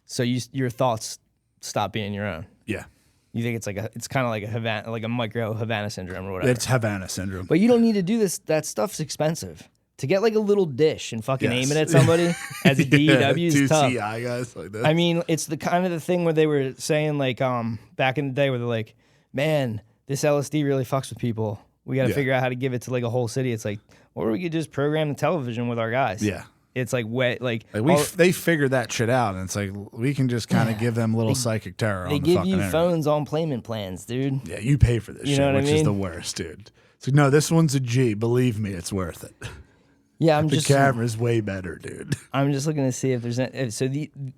So your thoughts stop being your own. Yeah. You think it's kind of like a Havana, like a micro Havana syndrome or whatever. It's Havana syndrome. But you don't need to do this. That stuff's expensive. To get like a little dish and fucking Yes. aim it at somebody as a DEW is two tough. CI guys like this. I mean, it's the kind of the thing where they were saying like back in the day where they're like, man, this LSD really fucks with people. We got to Yeah. figure out how to give it to like a whole city. It's like, or we could just program the television with our guys. Yeah. It's like wet, like they figured that shit out, and it's like we can just kind of give them little psychic terror. they on the give fucking you internet. phones on payment plans, dude. Yeah, you pay for this You shit, know what I which is mean? the worst, dude. So no, this one's a G. Believe me, it's worth it. Yeah, I'm The just camera's way better, dude. I'm just looking to see if there's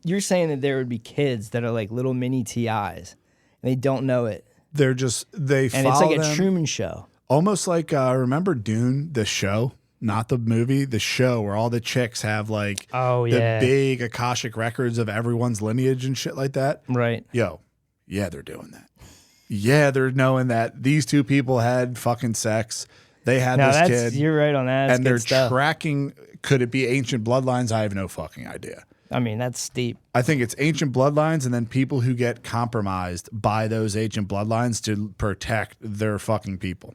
you're saying that there would be kids that are like little mini TIs and they don't know it, They're just and follow it's like a them, Truman Show. almost like remember Dune, the show, not the movie, the show where all the chicks have like the big Akashic records of everyone's lineage and shit like that. Right. Yo, yeah, they're doing that. Yeah, they're knowing that these two people had fucking sex. They had No, this that's kid. you're right on that. That's And good they're stuff. tracking. Could it be ancient bloodlines? I have no fucking idea. I mean, that's steep. I think it's ancient bloodlines and then people who get compromised by those ancient bloodlines to protect their fucking people.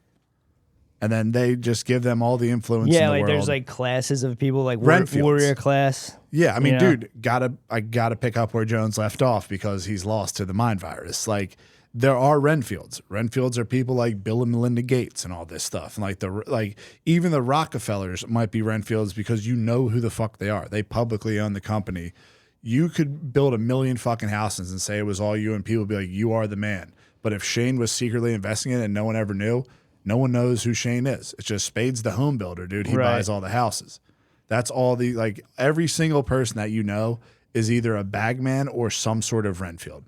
And then they just give them all the influence in the like world. there's like classes of people, like Renfields. warrior class. Yeah, I mean, you know? dude, I gotta pick up where Jones left off because he's lost to the mind virus. Like, there are Renfields. Renfields are people like Bill and Melinda Gates and all this stuff. And like even the Rockefellers might be Renfields because you know who the fuck they are. They publicly own the company. You could build 1 million fucking houses and say it was all you, and people would be like, you are the man. But if Shane was secretly investing in it and no one ever knew, no one knows who Shane is. It's just Spade's the home builder, dude. He buys all the houses. That's all like every single person that you know is either a bagman or some sort of Renfield.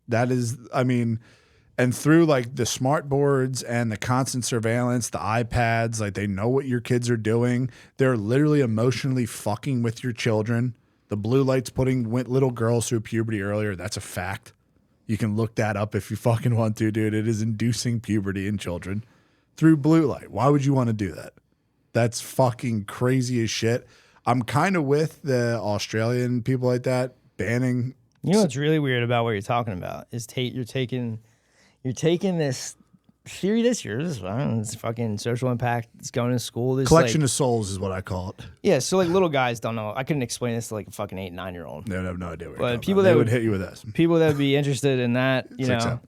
That is, I mean, and through like the smart boards and the constant surveillance, the iPads, like they know what your kids are doing. They're literally emotionally fucking with your children. The blue light's putting little girls through puberty earlier. That's a fact. You can look that up if you fucking want to, dude. It is inducing puberty in children through blue light. Why would you want to do that? That's fucking crazy as shit. I'm kind of with the Australian people like that banning. You know what's really weird about what you're talking about is you're taking this theory this year. This it's fucking social impact. It's going to school. This Collection of souls is what I call it. Yeah, so like little guys don't know. I couldn't explain this to like a fucking 8, 9-year-old. They have no idea what But people that would hit you with this. People that would be interested in that, you know.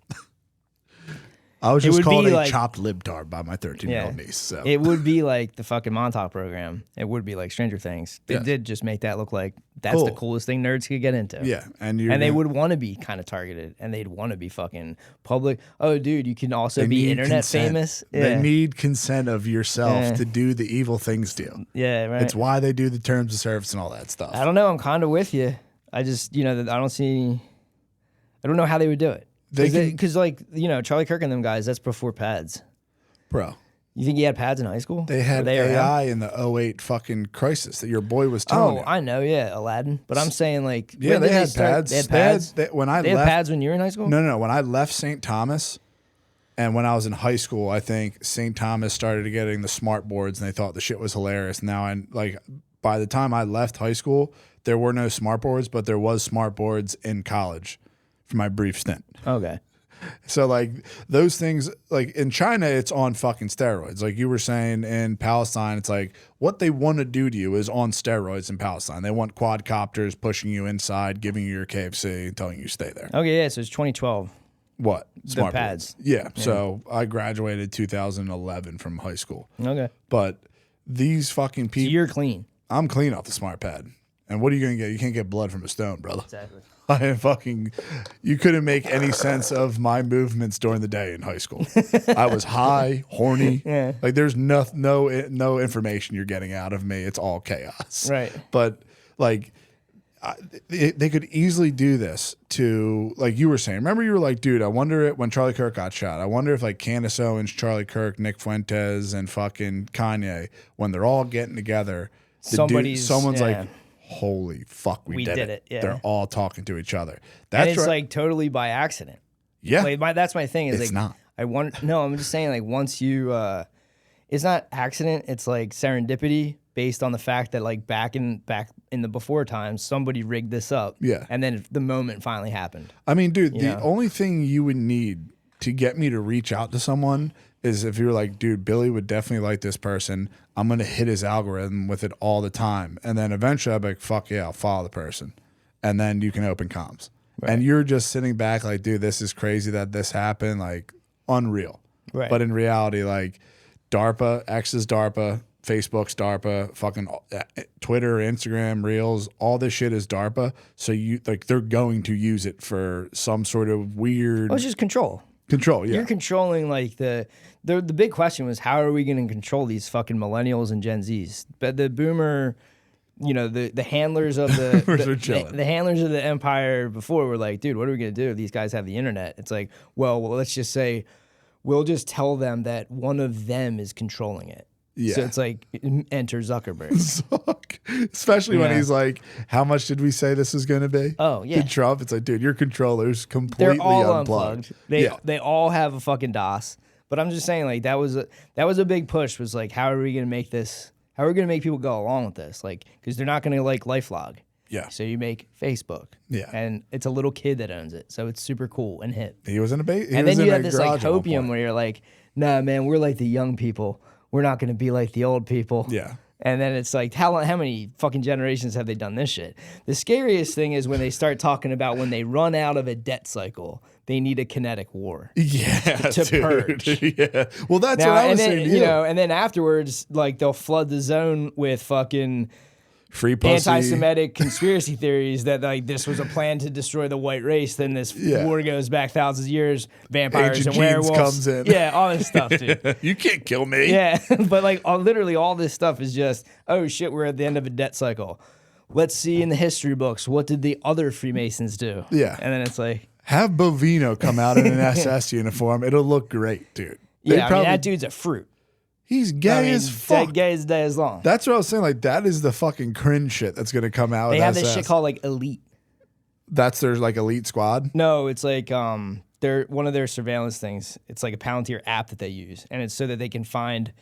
I was just called a like, chopped libtard by my 13-year-old niece. So it would be like the fucking Montauk program. It would be like Stranger Things. They did just make that look like that's the coolest thing nerds could get into. Yeah, and they would want to be kind of targeted, and they'd want to be fucking public. Oh, dude, you can also be internet famous. Yeah. They need consent of yourself to do the evil things to you. Yeah, right. It's why they do the terms of service and all that stuff. I don't know. I'm kind of with you. I just, I don't know how they would do it. Because, like, Charlie Kirk and them guys, that's before pads. Bro. You think he had pads in high school? They had AI in the 08 fucking crisis that your boy was telling you. I know, yeah, Aladdin. But I'm saying, like, yeah, they had pads. They had pads? They had pads when you were in high school? No. When I left St. Thomas and when I was in high school, I think St. Thomas started getting the smart boards and they thought the shit was hilarious. Now, by the time I left high school, there were no smart boards, but there was smart boards in college for my brief stint. Okay. So, like, those things, like, in China, it's on fucking steroids. Like you were saying, in Palestine, it's like, what they want to do to you is on steroids in Palestine. They want quadcopters pushing you inside, giving you your KFC, and telling you to stay there. Okay, yeah, so it's 2012. What? Smart pads. Yeah, so I graduated 2011 from high school. Okay. But these fucking people... So you're clean. I'm clean off the smart pad. And what are you going to get? You can't get blood from a stone, brother. Exactly. I am fucking. You couldn't make any sense of my movements during the day in high school. I was high, horny. Yeah. Like there's no information you're getting out of me. It's all chaos. Right. But like, they could easily do this to, like you were saying. Remember, you were like, dude, I wonder when Charlie Kirk got shot. I wonder if like Candace Owens, Charlie Kirk, Nick Fuentes, and fucking Kanye, when they're all getting together, someone's like, holy fuck, we did it. Yeah. They're all talking to each other. And it's like totally by accident. Yeah. Like that's my thing. Is it's like, not. I'm just saying, like, once you, it's not accident. It's like serendipity based on the fact that like back in the before times, somebody rigged this up. Yeah. And then the moment finally happened. I mean, dude, the only thing you would need to get me to reach out to someone is if you were like, dude, Billy would definitely like this person. I'm going to hit his algorithm with it all the time. And then eventually I'll be like, fuck yeah, I'll follow the person. And then you can open comms. Right. And you're just sitting back like, dude, this is crazy that this happened. Like, unreal. Right. But in reality, like, DARPA, X is DARPA, Facebook's DARPA, fucking Twitter, Instagram, Reels, all this shit is DARPA. So they're going to use it for some sort of weird... Well, it's just control. Control, yeah. You're controlling, like, the big question was, how are we going to control these fucking millennials and Gen Zs? But the boomer, the handlers of the handlers of the empire before were like, dude, what are we going to do if these guys have the internet? It's like, well, let's just say we'll just tell them that one of them is controlling it. Yeah. So it's like, enter Zuckerberg. Especially when he's like, how much did we say this is going to be? Oh, yeah. To Trump, it's like, dude, your controller's completely They're all unplugged. They all have a fucking DOS. But I'm just saying, like, that was a big push, was like, how are we going to make this, how are we going to make people go along with this? Like, because they're not going to like LifeLog. Yeah. So you make Facebook. Yeah. And it's a little kid that owns it. So it's super cool and hip. He was in a base. And then you have this like hopium where you're like, nah, man, we're like the young people. We're not going to be like the old people. Yeah. And then it's like, how many fucking generations have they done this shit? The scariest thing is when they start talking about when they run out of a debt cycle, they need a kinetic war. Yeah, to dude. purge. Yeah. Well, that's Now, what I was and then, saying. To you know, and then afterwards, like they'll flood the zone with fucking free pussy. anti-Semitic conspiracy theories that like this was a plan to destroy the white race. Then this war goes back thousands of years. Vampires Agent and Jeans werewolves comes in. Yeah, all this stuff, dude. You can't kill me. Yeah, but like literally all this stuff is just, oh shit, we're at the end of a debt cycle. Let's see in the history books, what did the other Freemasons do? Yeah. And then it's like, have Bovino come out in an SS uniform. It'll look great, dude. They yeah, I mean, that dude's a fruit. He's gay as fuck. Gay as day as long. That's what I was saying. Like, that is the fucking cringe shit that's gonna come out. They with have this SS. shit called like Elite. That's their like elite squad. No, it's like they're one of their surveillance things. It's like a Palantir app that they use, and it's so that they can find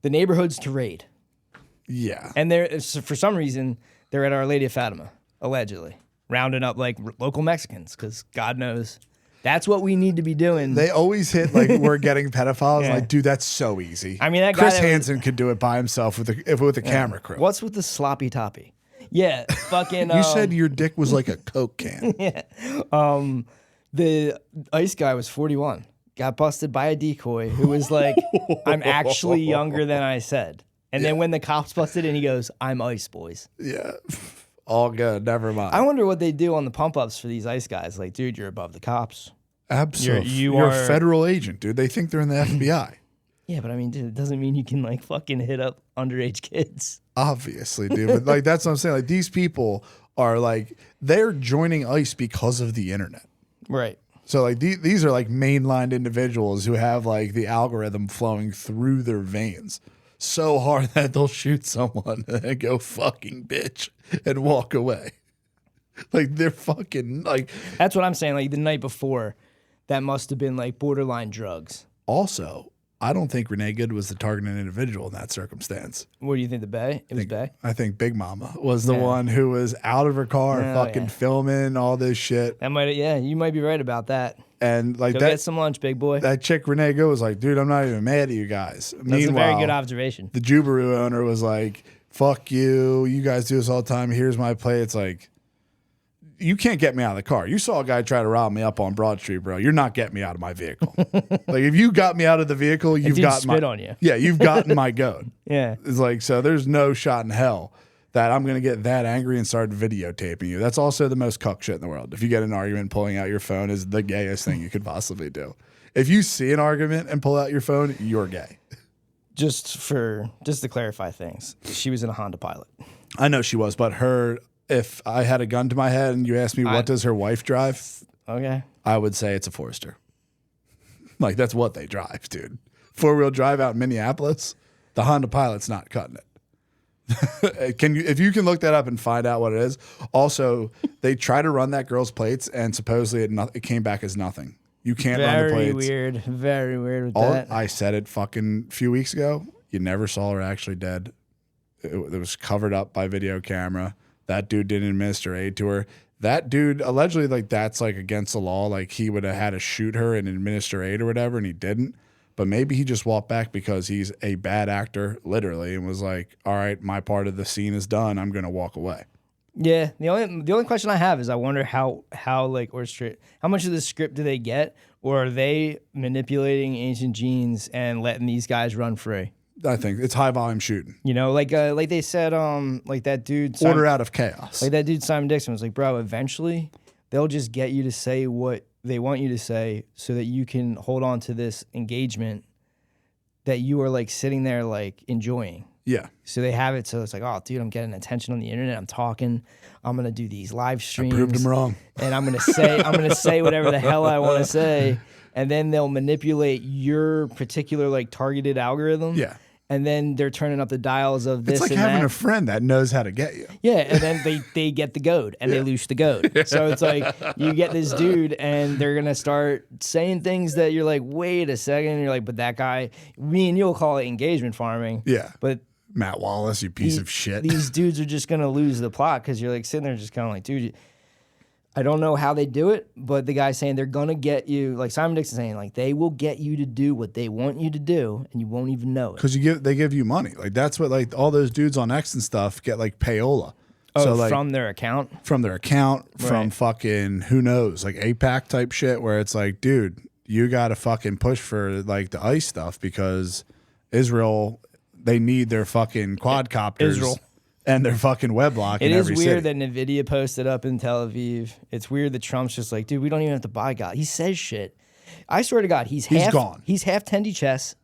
the neighborhoods to raid. Yeah. And they're for some reason they're at Our Lady of Fatima, allegedly rounding up like local Mexicans, because God knows that's what we need to be doing. They always hit like we're getting pedophiles. Yeah. Like, dude, that's so easy. I mean, that guy Chris that was- Hansen could do it by himself with a camera crew. What's with the sloppy toppy? Yeah, fucking. You said your dick was like a Coke can. Yeah. The ice guy was 41. Got busted by a decoy who was like, I'm actually younger than I said. And then when the cops busted in, he goes, I'm ice, boys. Yeah. All good. Never mind. I wonder what they do on the pump ups for these ice guys. Like, dude, you're above the cops. Absolutely. You You're are a federal agent, dude. They think they're in the FBI. Yeah, but I mean, dude, it doesn't mean you can like fucking hit up underage kids. Obviously, dude. But like, that's what I'm saying. Like, these people are like, they're joining ICE because of the internet. Right. So like these are like mainlined individuals who have like the algorithm flowing through their veins so hard that they'll shoot someone and go fucking bitch and walk away. Like, they're fucking like. That's what I'm saying. Like the night before, that must have been like borderline drugs. Also, I don't think Renee Good was the targeted individual in that circumstance. What do you think? The Bay? It was Bay. I think Big Mama was the one who was out of her car, fucking filming all this shit. That might, yeah, you might be right about that. And like Go that, get some lunch, big boy. that chick Renee Good was like, dude, I'm not even mad at you guys. That's a very good observation. The Jubaru owner was like, fuck you. You guys do this all the time. Here's my play. It's like, you can't get me out of the car. You saw a guy try to rob me up on Broad Street, bro. You're not getting me out of my vehicle. Like, if you got me out of the vehicle, you've dude got spit on you. Yeah, you've gotten my goat. Yeah. It's like, so there's no shot in hell that I'm going to get that angry and start videotaping you. That's also the most cuck shit in the world. If you get an argument, pulling out your phone is the gayest thing you could possibly do. If you see an argument and pull out your phone, you're gay. Just to clarify things, she was in a Honda Pilot. I know she was, but if I had a gun to my head and you asked me what does her wife drive, okay, I would say it's a Forester. Like, that's what they drive, dude. 4-wheel drive out in Minneapolis, the Honda Pilot's not cutting it. If you can look that up and find out what it is. Also, they try to run that girl's plates, and supposedly it came back as nothing. You can't run the plates. Very weird with that. I said it fucking few weeks ago. You never saw her actually dead. It was covered up by video camera. That dude didn't administer aid to her. That dude, allegedly, like, that's like against the law. Like, he would have had to shoot her and administer aid or whatever, and he didn't. But maybe he just walked back because he's a bad actor, literally, and was like, all right, my part of the scene is done. I'm going to walk away. Yeah. The only question I have is I wonder how like orchestrate, how much of the script do they get, or are they manipulating Ancient Genes and letting these guys run free? I think it's high volume shooting. You know, like they said, like that dude. Order out of chaos. Like that dude Simon Dixon was like, bro, eventually they'll just get you to say what they want you to say so that you can hold on to this engagement that you are like sitting there like enjoying. Yeah. So they have it so it's like, oh, dude, I'm getting attention on the internet. I'm talking. I'm gonna do these live streams. I proved him wrong. And I'm gonna say whatever the hell I want to say, and then they'll manipulate your particular like targeted algorithm. Yeah. And then they're turning up the dials of this. It's like and having that. a friend that knows how to get you. Yeah, and then they get the goad and they loose the goad. So it's like you get this dude and they're gonna start saying things that you're like, wait a second, and you're like, but that guy, me and you'll call it engagement farming. Yeah. But Matt Wallace, you piece of shit. These dudes are just gonna lose the plot because you're like sitting there just kind of like, dude, I don't know how they do it, but the guy's saying they're gonna get you, like Simon Dixon saying, like they will get you to do what they want you to do, and you won't even know it. Because they give you money. Like that's what like all those dudes on X and stuff get like payola. Oh, so, like, from their account? From their account, from Right. fucking who knows, like APAC type shit where it's like, dude, you gotta fucking push for like the ICE stuff because Israel, they need their fucking quadcopters. Israel. And their fucking weblock It in is every weird city. that NVIDIA posted up in Tel Aviv. It's weird that Trump's just like, dude, we don't even have to buy God. He says shit. I swear to God, he's gone. He's half Tendy Chess.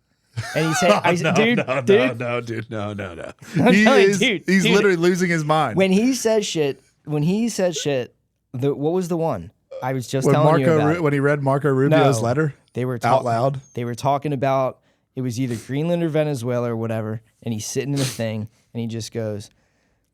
And he's half, dude. No. I'm telling you, dude, He's dude. literally losing his mind. When he says shit, what was the one? I was just When telling you about it. when he read Marco Rubio's No, letter They were out loud. They were talking about it was either Greenland or Venezuela or whatever, and he's sitting in the thing, and he just goes,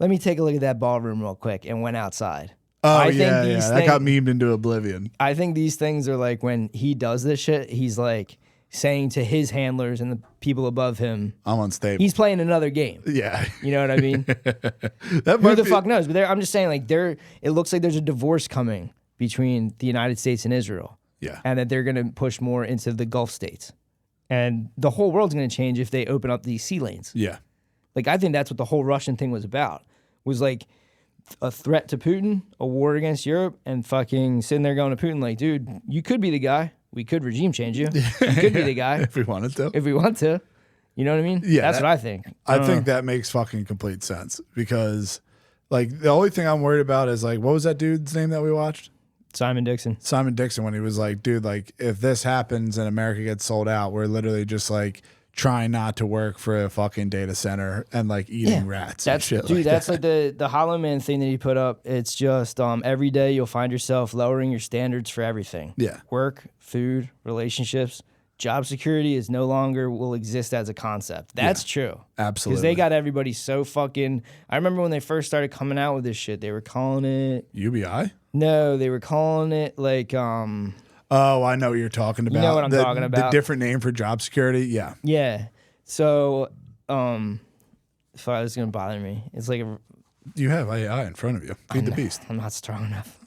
"Let me take a look at that ballroom real quick," and went outside. Oh, I think yeah. these That got things- memed into oblivion. I think these things are like when he does this shit, he's like saying to his handlers and the people above him, I'm unstable. he's playing another game. Yeah. You know what I mean? That Who might the be- fuck knows? But I'm just saying, like, it looks like there's a divorce coming between the United States and Israel. Yeah. And that they're going to push more into the Gulf states. And the whole world's going to change if they open up these sea lanes. Yeah. Like, I think that's what the whole Russian thing was about. Was like a threat to Putin, a war against Europe, and fucking sitting there going to Putin like, dude, you could be the guy. We could regime change you. You could be the guy. If we wanted to. If we want to. You know what I mean? Yeah, That's that- what I think. I think that makes fucking complete sense because, like, the only thing I'm worried about is, like, what was that dude's name that we watched? Simon Dixon. Simon Dixon, when he was like, dude, like, if this happens and America gets sold out, we're literally just, like, trying not to work for a fucking data center and, like, eating rats and That's shit dude. like That's that. like the Hollow Man thing that he put up. It's just every day you'll find yourself lowering your standards for everything. Yeah. Work, food, relationships, job security is no longer will exist as a concept. That's true. Absolutely. Because they got everybody so fucking. I remember when they first started coming out with this shit, they were calling it. UBI? No, they were calling it like Oh, I know what you're talking about. know what I'm talking The about. different name for job security. Yeah. yeah. So fuck, it's gonna bother me. It's like You have AI in front of you. Feed the beast. I'm not strong enough.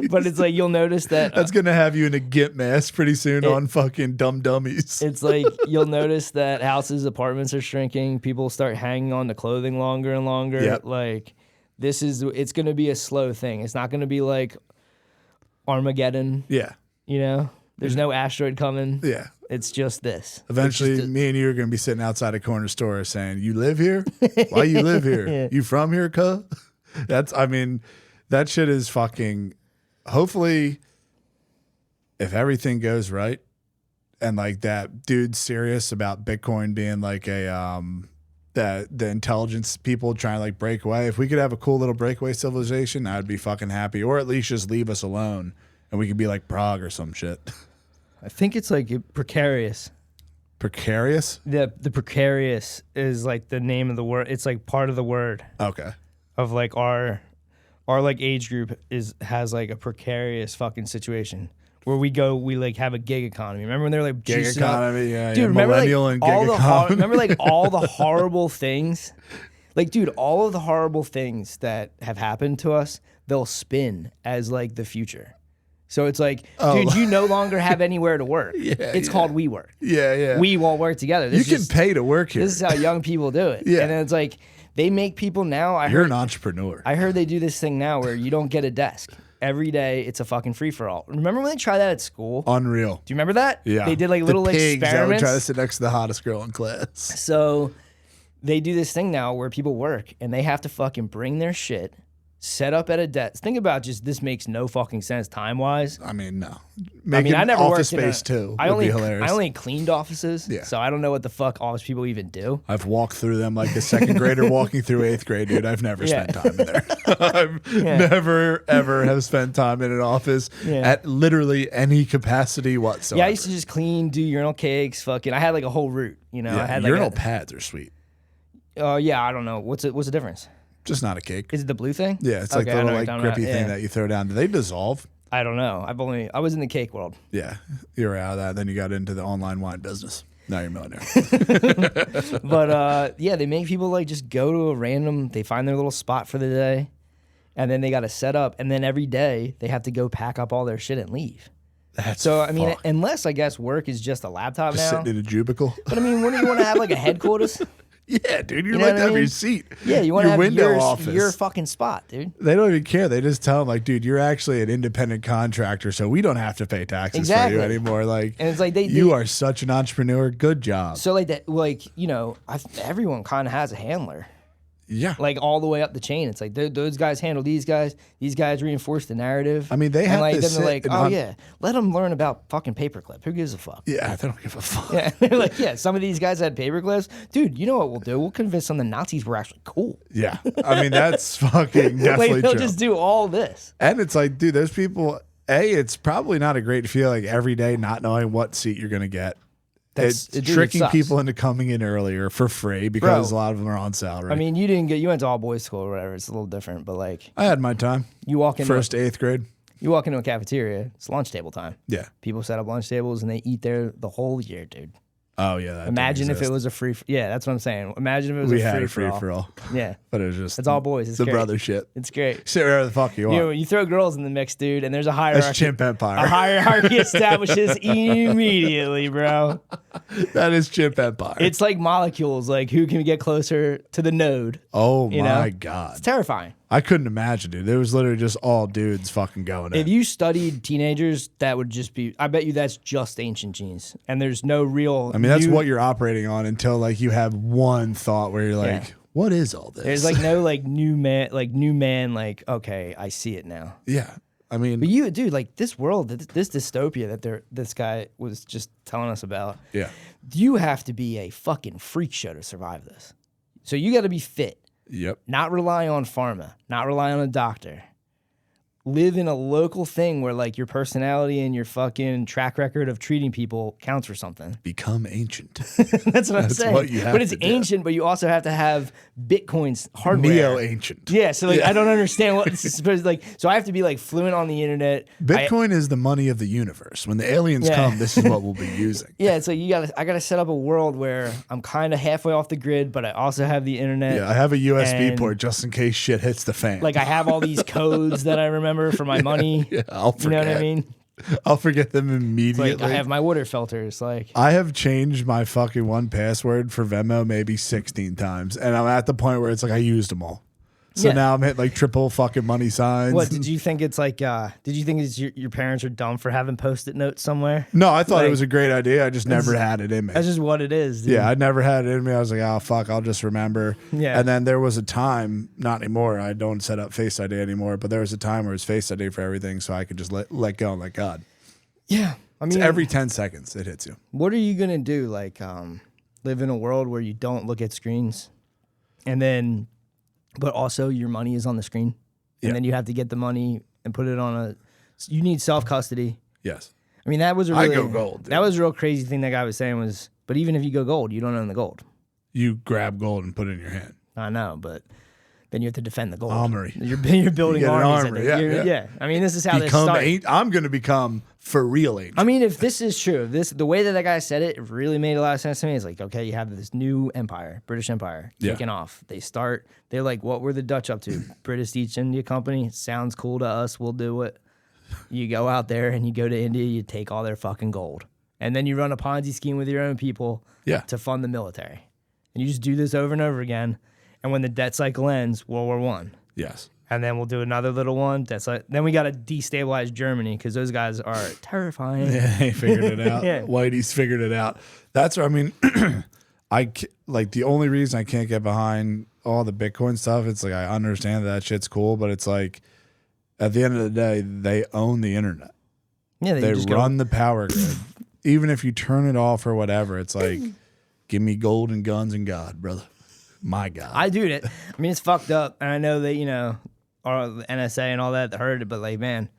But it's like you'll notice that That's going to have you in a GIMP mask pretty soon on fucking Dumb Dummies. it's like you'll notice that houses, apartments are shrinking. People start hanging on to clothing longer and longer. Yep. Like it's going to be a slow thing. It's not going to be like Armageddon. Yeah. You know, there's no asteroid coming. Yeah. It's just this. Eventually, It's just me and you are going to be sitting outside a corner store saying, "You live here? Why you live here? Yeah. You from here, cuh?" I mean, that shit is fucking. Hopefully, if everything goes right, and like that dude's serious about Bitcoin being like a the intelligence people trying to like break away. If we could have a cool little breakaway civilization, I'd be fucking happy. Or at least just leave us alone, and we could be like Prague or some shit. I think it's like precarious. Precarious? The precarious is like the name of the word. It's like part of the word Okay. of like our like age group has like a precarious fucking situation where we like have a gig economy. Remember when they're like Gig juicing up? economy, yeah, Dude, yeah. remember Millennial like and all gig the economy. remember like all the horrible things, like dude, all of the horrible things that have happened to us, they'll spin as like the future. So it's like, dude, you no longer have anywhere to work. It's called WeWork. Yeah. We won't work together. You can pay to work here. This is how young people do it. Yeah. And then it's like they make people now. You're an entrepreneur. I heard they do this thing now where you don't get a desk. Every day it's a fucking free for all. Remember when they tried that at school? Unreal. Do you remember that? Yeah. They did like The little pigs that would experiments. try to sit next to the hottest girl in class. So they do this thing now where people work and they have to fucking bring their shit, set up at a desk. Think about just this makes no fucking sense time wise. I mean, no. I mean, I never office worked in space too. I would only be hilarious. I only cleaned offices, Yeah. so I don't know what the fuck office people even do. I've walked through them like a second grader walking through eighth grade, dude. I've never Yeah. spent time in there. I've never, ever have spent time in an office at literally any capacity whatsoever. Yeah, I used to just clean, do urinal cakes, fucking. I had like a whole route, you know. I had like urinal pads are sweet. yeah, I don't know. What's the difference? Just not a cake. Is it the blue thing? Yeah, it's like Okay, the I know little what like you're grippy talking about. thing Yeah. that you throw down. Do they dissolve? I don't know. I was in the cake world. Yeah, you were out of that. Then you got into the online wine business. Now you're a millionaire. But yeah, they make people like just go to a random. They find their little spot for the day, and then they got to set up, and then every day they have to go pack up all their shit and leave. That's So I mean, fucked. unless I guess work is just a laptop Just now. sitting in a cubicle. But I mean, wouldn't you want to have like a headquarters? Yeah, dude, you're You know like what I have your mean? seat. Yeah, you want to your have window office. your fucking spot, dude. They don't even care. They just tell them like, dude, you're actually an independent contractor, so we don't have to pay taxes Exactly. for you anymore. Like, And it's like you are such an entrepreneur. Good job. So like that, like you know, everyone kind of has a handler. Yeah. Like all the way up the chain. It's like those guys handle these guys. These guys reinforce the narrative. I mean, they have and like to then sit they're like, and oh yeah, let them learn about fucking paperclip. Who gives a fuck? Yeah, they don't give a fuck. Yeah, they're like, yeah, some of these guys had paperclips. Dude, you know what we'll do? We'll convince them the Nazis were actually cool. Yeah. I mean, that's fucking definitely Like they'll true. just do all this. And it's like, dude, there's people. It's probably not a great feel like every day not knowing what seat you're gonna get. It's Dude, it tricking sucks. people into coming in earlier for free because Bro. a lot of them are on salary. I mean, you went to all boys school or whatever. It's a little different, but like I had my time. you walk into First to 8th grade. you walk into a cafeteria. It's lunch table time. Yeah. People set up lunch tables and they eat there the whole year, dude. Oh yeah. That Imagine didn't if it exist. was a free. Yeah, that's what I'm saying. Imagine if it was We a had free a free for all. Yeah, But it was just it's all boys. It's the great. brother shit. It's great. Sit wherever the fuck you You want. know, you throw girls in the mix, dude, and there's a hierarchy. That's Chimp Empire. A hierarchy establishes immediately, bro. That is Chimp Empire. It's like molecules, like who can get closer to the node. Oh you my know? god. It's terrifying. I couldn't imagine, dude. There was literally just all dudes fucking going If in. you studied teenagers, that would just be. I bet you that's just ancient genes, and there's no real. I mean, that's new- what you're operating on until like you have one thought where you're like, Yeah. what is all this? There's like no like new man, like okay, I see it now. Yeah. I mean, But you, dude, like this world, this dystopia that this guy was just telling us about. yeah. You have to be a fucking freak show to survive this. So you got to be fit, Yep. not rely on pharma, not rely on a doctor. Live in a local thing where like your personality and your fucking track record of treating people counts for something. Become ancient. That's what I'm That's saying. what you have but it's to do. ancient, but you also have to have Bitcoin's hardware. Neo ancient. Yeah, so like Yeah. I don't understand what this is supposed to, like. So I have to be like fluent on the internet. Bitcoin is the money of the universe. When the aliens Yeah. come, this is what we'll be using. Yeah, so I gotta set up a world where I'm kind of halfway off the grid, but I also have the internet. Yeah, I have a USB And, port just in case shit hits the fan. Like I have all these codes that I remember for my money. yeah, I'll You know forget. what I mean? I'll forget them It's immediately. like I have my water filters. Like I have changed my fucking one password for Venmo maybe 16 times, and I'm at the point where it's like I used them all. So Yeah. now I'm hitting like triple fucking money signs. what did you think? It's like did you think it's your parents are dumb for having Post-it notes somewhere? No, I thought Like, it was a great idea. I just never had it in me. That's just what it is. Dude. Yeah, I never had it in me. I was like, oh fuck, I'll just remember. Yeah. And then there was a time, not anymore. I don't set up Face ID anymore, but there was a time where it was Face ID for everything, so I could just let go and let God. Yeah. I It's mean, every 10 seconds it hits you. what are you gonna do? Like, live in a world where you don't look at screens, and then, but also your money is on the screen, and Yeah. then you have to get the money and put it on a. You need self custody. Yes. I mean, that was a I really go gold, dude. That was a real crazy thing that guy was saying was. But even if you go gold, you don't own the gold. You grab gold and put it in your hand. I know, but then you have to defend the gold. Armory. You're building You get an armies. armory, I think. yeah, yeah. I mean, this is how this Become started. I'm going to become for real ancient. I mean, if this is true, the way that guy said it really made a lot of sense to me. It's like, okay, you have this new empire, British Empire, Yeah. taking off. They're like, what were the Dutch up to? British East India Company. Sounds cool to us. We'll do it. You go out there and you go to India, you take all their fucking gold. And then you run a Ponzi scheme with your own people Yeah. to fund the military. And you just do this over and over again. And when the debt cycle ends, World War I. Yes. And then we'll do another little one. Then we got to destabilize Germany because those guys are terrifying. Yeah, they figured it out. Yeah. Whitey's figured it out. That's what I mean. Like the only reason I can't get behind all the Bitcoin stuff, it's like I understand that shit's cool, but it's like at the end of the day, they own the internet. Yeah, They just run the power grid. Even if you turn it off or whatever, it's like, give me gold and guns and God, brother. My God. I do it. I mean, it's fucked up, and I know that or the NSA and all that heard it, but like, man,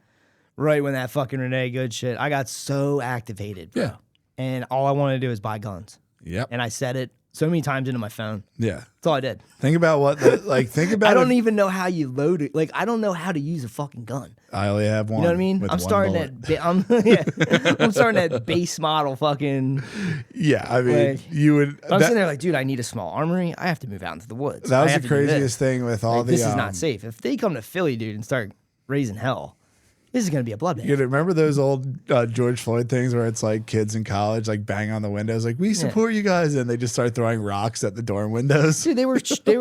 right when that fucking Renee Good shit, I got so activated, bro. Yeah. And all I wanted to do is buy guns, Yep. and I said it so many times into my phone. Yeah. That's all I did. Think about think about I don't if- even know how you load it. Like, I don't know how to use a fucking gun. I only have one. You know what I mean? with I'm one starting bullet. I'm starting at base model fucking. Yeah, I mean, Like, you would. I'm sitting there like, dude, I need a small armory. I have to move out into the woods. That I was have the to do this. craziest thing with all Like, the. this is not safe. If they come to Philly, dude, and start raising hell, this is gonna be a bloodbath. You remember those old George Floyd things where it's like kids in college like bang on the windows like we support you guys, and they just start throwing rocks at the dorm windows. Dude, they were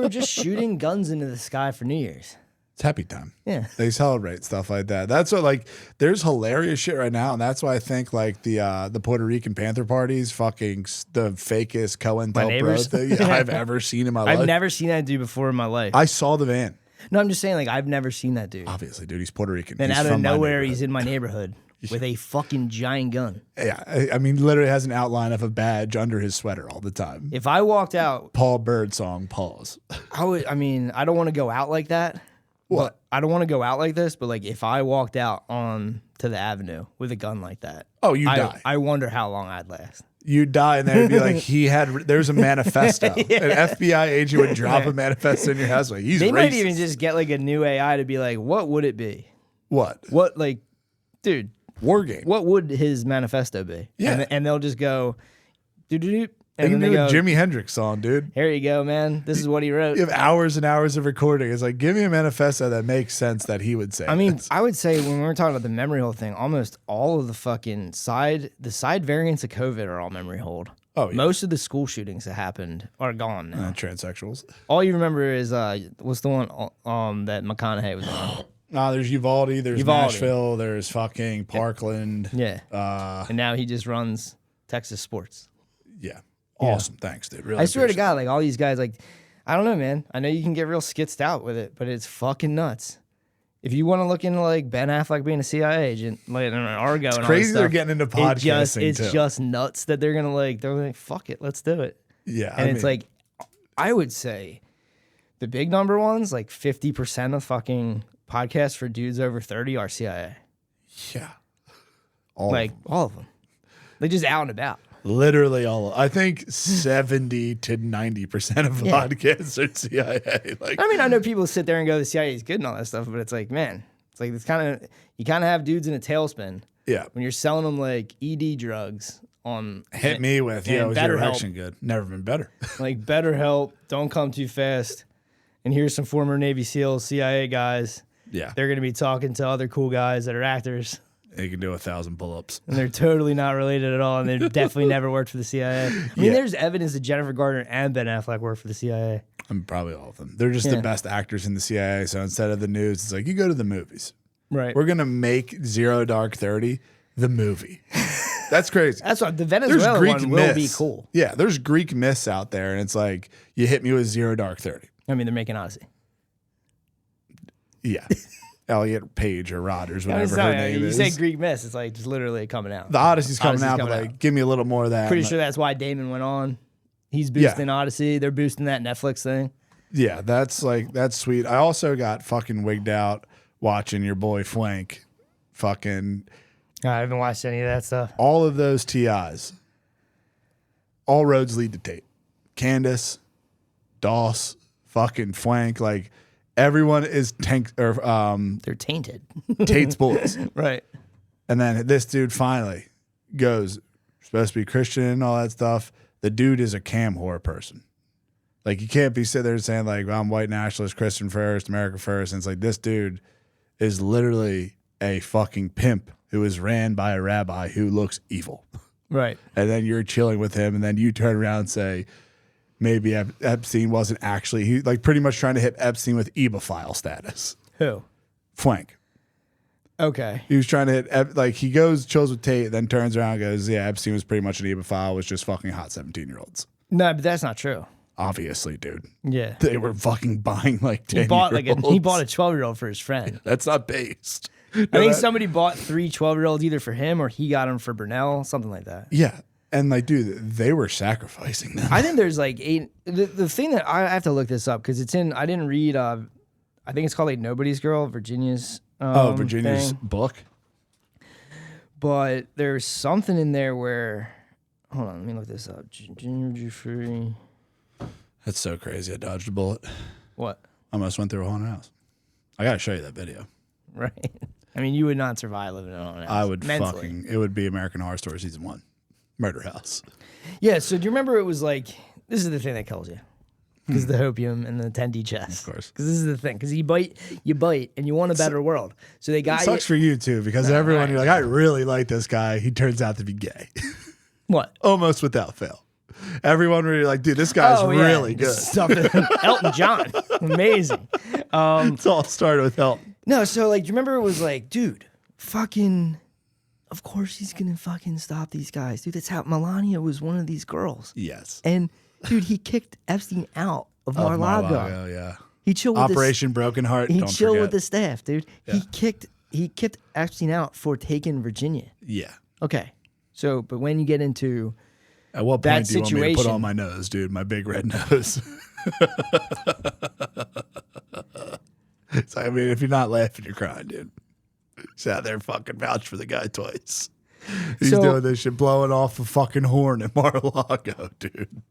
just shooting guns into the sky for New Year's. It's happy time. Yeah. They celebrate stuff like that. That's what like there's hilarious shit right now, and that's why I think like the Puerto Rican Panther parties fucking the fakest COINTELPRO thing I've ever seen in my life. I've never seen that dude before in my life. I saw the van. No, I'm just saying, like, I've never seen that dude. Obviously, dude, he's Puerto Rican. Then He's out of from my nowhere, neighborhood. he's in my neighborhood with a fucking giant gun. Yeah, I mean, literally has an outline of a badge under his sweater all the time. If I walked out, Paul Bird song, pause. I mean, I don't want to go out like that. What? I don't want to go out like this, but like if I walked out on to the avenue with a gun like that, Oh, you die. I wonder how long I'd last. You die, and they'd be like, there's a manifesto. An FBI agent would drop a manifesto in your house. Like, he's They racist. might even just get like a new AI to be like, what would it be? What? What, like, dude, War game. what would his manifesto be? Yeah. And they'll just go, doo-doo-doo. They And can then do they a go, Jimi Hendrix song, dude. here you go, man. This is what he wrote. You have hours and hours of recording. It's like, give me a manifesto that makes sense that he would say. I mean, this. I would say when we're talking about the memory hold thing, almost all of the fucking side variants of COVID are all memory hold. Oh, yeah. Most of the school shootings that happened are gone now. Transsexuals. All you remember is what's the one that McConaughey was on? There's Uvalde, there's Uvalde. Nashville, there's fucking Parkland. Yeah. Uh, And now he just runs Texas sports. yeah. Awesome. Thanks, dude. Really I swear to appreciate God, like all these guys, like, I don't know, man. I know you can get real skitzed out with it, but it's fucking nuts. If you want to look into like Ben Affleck being a CIA agent, like an Argo, and all crazy this they're stuff, getting into podcasting, It's too. just nuts that they're like, fuck it, let's do it. Yeah. And I it's mean, like, I would say the big number ones, like 50% of fucking podcasts for dudes over 30 are CIA. yeah. All of them. They just out and about. Literally all. I think 70 to 90% of Yeah. podcasts are CIA. Like, I mean, I know people sit there and go, the CIA is good and all that stuff, but it's like, man, it's like, you kind of have dudes in a tailspin yeah. when you're selling them like ED drugs on. Hit me with, and was your BetterHelp. erection good? Never been better. Like BetterHelp, don't come too fast. And here's some former Navy SEALs, CIA guys. Yeah. They're going to be talking to other cool guys that are actors. They can do 1,000 pull-ups. And they're totally not related at all. And they definitely never worked for the CIA. I mean, Yeah. there's evidence that Jennifer Garner and Ben Affleck worked for the CIA. Probably all of them. They're just Yeah. the best actors in the CIA. So instead of the news, it's like, you go to the movies. Right. We're going to make Zero Dark 30 the movie. That's crazy. That's what the There's Venezuela Greek one will be myths. cool. Yeah, there's Greek myths out there. And it's like, you hit me with Zero Dark 30. I mean, they're making Odyssey. Yeah. Elliot Page or Rodgers, I whatever was her telling name you is. say Greek myths, it's like just literally coming out. The Odyssey's coming Odyssey's out, coming but like, out. give me a little more of that. Pretty And, sure that's why Damon went on. He's Yeah. boosting Odyssey. They're boosting that Netflix thing. Yeah, that's sweet. I also got fucking wigged out watching your boy Flank. Fucking I haven't watched any of that stuff. all of those TIs. All roads lead to Tate. Candace, Doss, fucking Flank. Like everyone is They're tainted. Tate's boys. Right. And then this dude finally goes, supposed to be Christian and all that stuff. The dude is a cam whore person. Like, you can't be sitting there saying, like, I'm white nationalist, Christian first, America first. And it's like, this dude is literally a fucking pimp who is ran by a rabbi who looks evil. Right. And then you're chilling with him, and then you turn around and say, maybe Epstein wasn't actually, he like pretty much trying to hit Epstein with eBophile status. Who? Flank. Okay. He was trying to hit, like, he goes, chills with Tate, then turns around and goes, yeah, Epstein was pretty much an eBophile, was just fucking hot 17-year-olds. No, but that's not true. Obviously, dude. Yeah. They were fucking buying like 10 He bought a 12-year-old for his friend. That's not based. I think somebody bought 3 12-year-olds either for him or he got them for Burnell, something like that. Yeah. And like, dude, they were sacrificing them. I think there's like 8. The thing that I have to look this up because it's in, I didn't read, I think it's called like Nobody's Girl, Virginia's. Virginia's thing. book. But there's something in there where, hold on, let me look this up. Virginia Giuffre. That's so crazy. I dodged a bullet. What? Almost went through a haunted house. I got to show you that video. Right. I mean, you would not survive living in a house. I would mentally. it would be American Horror Story season 1, Murder House. Yeah. So do you remember it was like this is the thing that kills you because the opium and the 10D chest. Of course. Because this is the thing. Because you bite, and you want a better world. So they got It sucks for you too, because everyone right. you're like, I really like this guy. He turns out to be gay, what? almost without fail. Everyone really like, dude, this guy's Oh, yeah. really good. Stuff Elton John, amazing. It's all started with Elton. No, so like, do you remember it was like, dude, fucking, of course he's gonna fucking stop these guys, dude. That's how Melania was one of these girls. Yes. And dude, he kicked Epstein out of Mar-a-Lago. Mar-a-Lago, yeah. He chilled with Operation Broken Heart. He don't chilled forget. with the staff, dude. Yeah. He kicked Epstein out for taking Virginia. Yeah. Okay, so but when you get into At what that point do you want me to put situation- on my nose, dude? My big red nose. So, I mean, if you're not laughing, you're crying, dude. Sat there fucking vouch for the guy twice. He's So- doing this shit, blowing off a fucking horn at Mar-a-Lago, dude.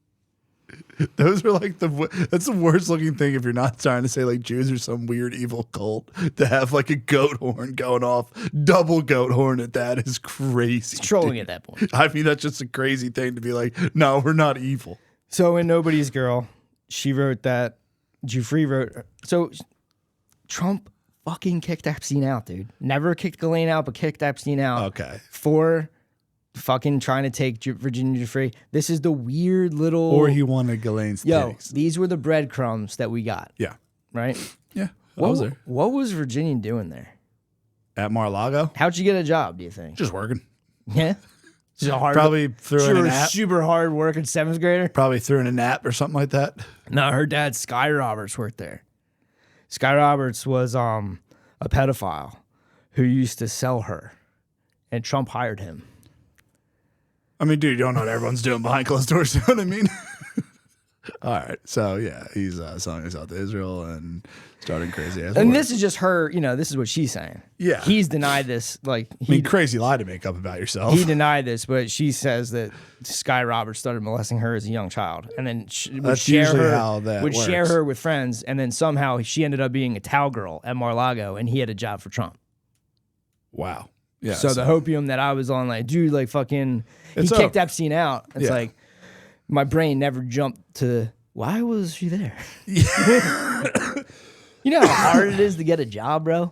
Those are like that's the worst looking thing if you're not trying to say like Jews are some weird evil cult. To have like a goat horn going off, double goat horn at that is crazy. it's trolling dude. at that point. I mean, that's just a crazy thing to be like, no, we're not evil. So in Nobody's Girl, she wrote that. Giuffre wrote. So Trump fucking kicked Epstein out, dude. Never kicked Ghislaine out, but kicked Epstein out. Okay. For fucking trying to take Virginia Giuffre. This is the weird little. Or he wanted Ghislaine's Yo, titties. these were the breadcrumbs that we got. Yeah. Right. Yeah. I What was there. What was Virginia doing there? At Mar-a-Lago? How'd you get a job? Do you think? Just working. Yeah. Just a hard. Probably threw in She a was nap. super hard working 7th grader. Probably threw in a nap or something like that. No, her dad, Sky Roberts, worked there. Sky Roberts was a pedophile who used to sell her, and Trump hired him. I mean, dude, you don't know what everyone's doing behind closed doors. You know what I mean? All right. So, yeah, he's selling himself to Israel and starting crazy ass. And wars. this is just her, this is what she's saying. Yeah. He's denied this. Like, I mean, crazy lie to make up about yourself. he denied this, but she says that Sky Roberts started molesting her as a young child, and then would That's share usually her, how that would share works. her with friends, and then somehow she ended up being a towel girl at Mar-a-Lago, and he had a job for Trump. Wow. Yeah. So the hopium that I was on, like, dude, like fucking, he It's kicked up. Epstein out. It's Yeah. like my brain never jumped to why was she there? You know how hard it is to get a job, bro.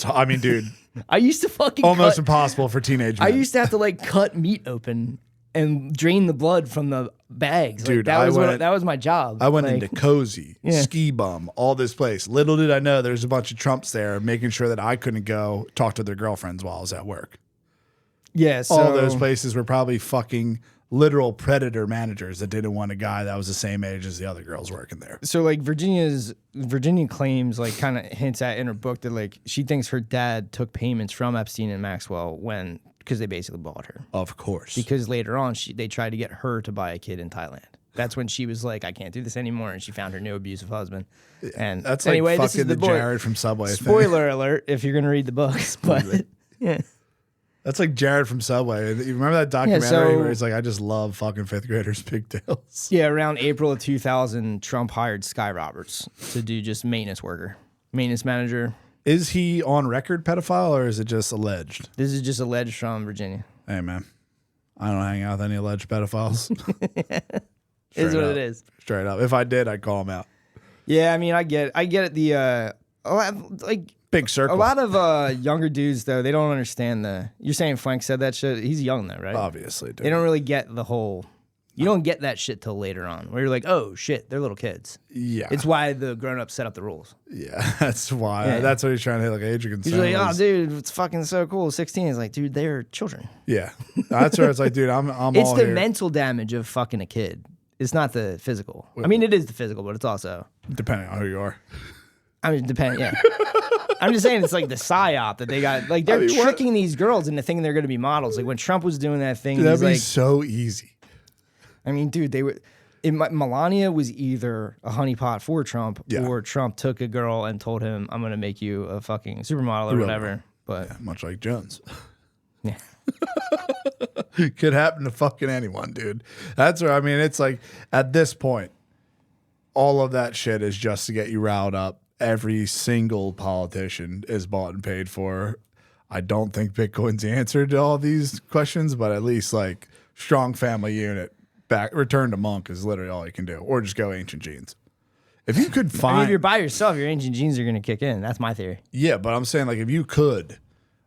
I mean, dude, I used to fucking almost impossible for teenage men. I used to have to like cut meat open and drain the blood from the bags. Like, Dude, that was my job. I went Like, into Cozy, Yeah. Ski Bum, all this place. Little did I know there's a bunch of Trumps there making sure that I couldn't go talk to their girlfriends while I was at work. yeah, so All those places were probably fucking literal predator managers that didn't want a guy that was the same age as the other girls working there. So like Virginia claims, like, kind of hints at in her book that like she thinks her dad took payments from Epstein and Maxwell because they basically bought her. Of course. Because later on they tried to get her to buy a kid in Thailand. That's when she was like, I can't do this anymore, and she found her new abusive husband. And That's anyway, like this is fucking the the book. Jared from Subway thing. Spoiler alert if you're gonna read the books, but yeah. That's like Jared from Subway. You remember that documentary so- where he's like, I just love fucking fifth graders' pigtails? Yeah, around April of 2000, Trump hired Sky Roberts to do just maintenance manager. Is he on record pedophile or is it just alleged? This is just alleged from Virginia. Hey, man. I don't hang out with any alleged pedophiles. Is what up. it is. Straight up. If I did, I'd call him out. Yeah, I mean, I get it. A lot, Big circle. a lot of younger dudes though, they don't understand You're saying Frank said that shit. He's young though, right? Obviously, dude. They don't really get the whole. You don't get that shit till later on, where you're like, oh shit, they're little kids. Yeah. It's why the grown-ups set up the rules. Yeah, that's why. Yeah. That's what he's trying to hit, like age of He's consent. like, oh, was- dude, it's fucking so cool. 16 is like, dude, they're children. Yeah. That's where it's like, dude, I'm It's all the here. mental damage of fucking a kid. It's not the physical. I mean, it is the physical, but it's also. Depending on who you are. I mean, yeah. I'm just saying it's like the psyop that they got. Like, they're I mean, what- tricking these girls into thinking they're going to be models. Like, when Trump was doing that thing, Dude, he's that'd be like, so easy. I mean, dude, they were. Melania was either a honeypot for Trump, Yeah. or Trump took a girl and told him, "I'm going to make you a fucking supermodel or Real whatever." girl. But Yeah, much like Jones. yeah, Could happen to fucking anyone, dude. That's where, I mean, it's like, at this point, all of that shit is just to get you riled up. Every single politician is bought and paid for. I don't think Bitcoin's the answer to all these questions, but at least like strong family unit, return to monk is literally all you can do, or just go ancient genes. If you could find, I mean, if you're by yourself, your ancient genes are going to kick in. That's my theory. yeah, but I'm saying like if you could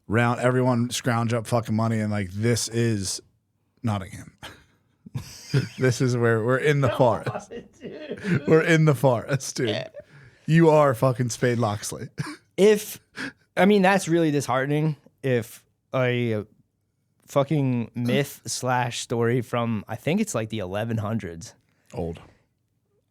round everyone scrounge up fucking money and like this is Nottingham. This is where we're in the forest. We're in the forest, dude. Yeah. You are fucking Spade Loxley. I mean, that's really disheartening if a fucking myth / story from, I think it's like the 1100s. Old.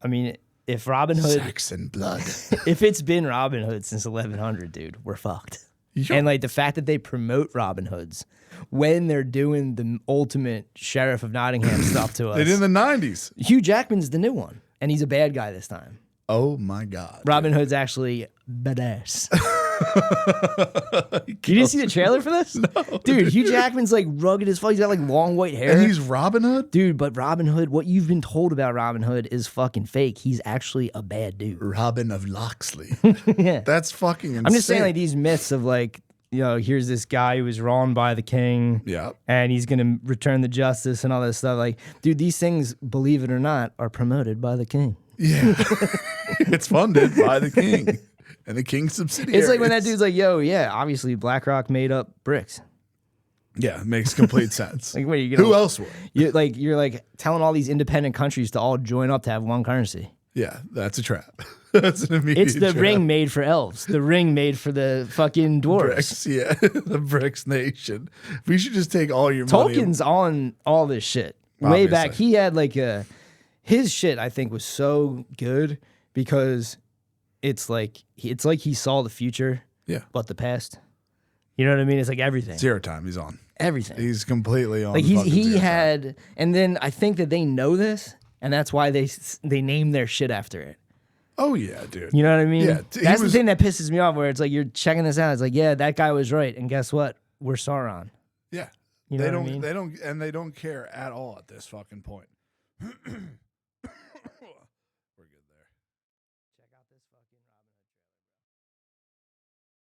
I mean, if Robin Hood. Sex and blood. If it's been Robin Hood since 1100, dude, we're fucked. Sure. And like the fact that they promote Robin Hoods when they're doing the ultimate Sheriff of Nottingham stuff to us. They did in the 90s. Hugh Jackman's the new one, and he's a bad guy this time. Oh my God. Robin Hood's actually badass. You didn't see the trailer for this? No. Dude, Hugh Jackman's like rugged as fuck. He's got like long white hair. And he's Robin Hood? Dude, but Robin Hood, what you've been told about Robin Hood is fucking fake. He's actually a bad dude. Robin of Loxley. Yeah. That's fucking insane. I'm just saying like these myths of like, you know, here's this guy who was wronged by the king. Yeah. And he's going to return the justice and all this stuff. Like, dude, these things, believe it or not, are promoted by the king. Yeah. It's funded by the king and the king's subsidiaries. It's like when that dude's like, yo, yeah, obviously BlackRock made up bricks. Yeah, it makes complete sense. Like, what are you gonna, who else would? You're like telling all these independent countries to all join up to have one currency. Yeah, that's a trap. That's an immediate It's the trap. ring made for elves. The ring made for the fucking dwarves. Bricks, yeah. The Bricks Nation. We should just take all your money. Tolkien's on all this shit. Way Obviously. back, he had like his shit I think was so good because it's like he saw the future, yeah, but the past. You know what I mean? It's like everything. Zero time. He's on. Everything. He's completely on. Like the fucking he zero had, time. and then I think that they know this, and that's why they name their shit after it. Oh yeah, dude. You know what I mean? Yeah, that's the thing that pisses me off. Where it's like you're checking this out. It's like, yeah, that guy was right, and guess what? We're Sauron. Yeah, you know they what don't. I mean? They don't care at all at this fucking point. We're good there.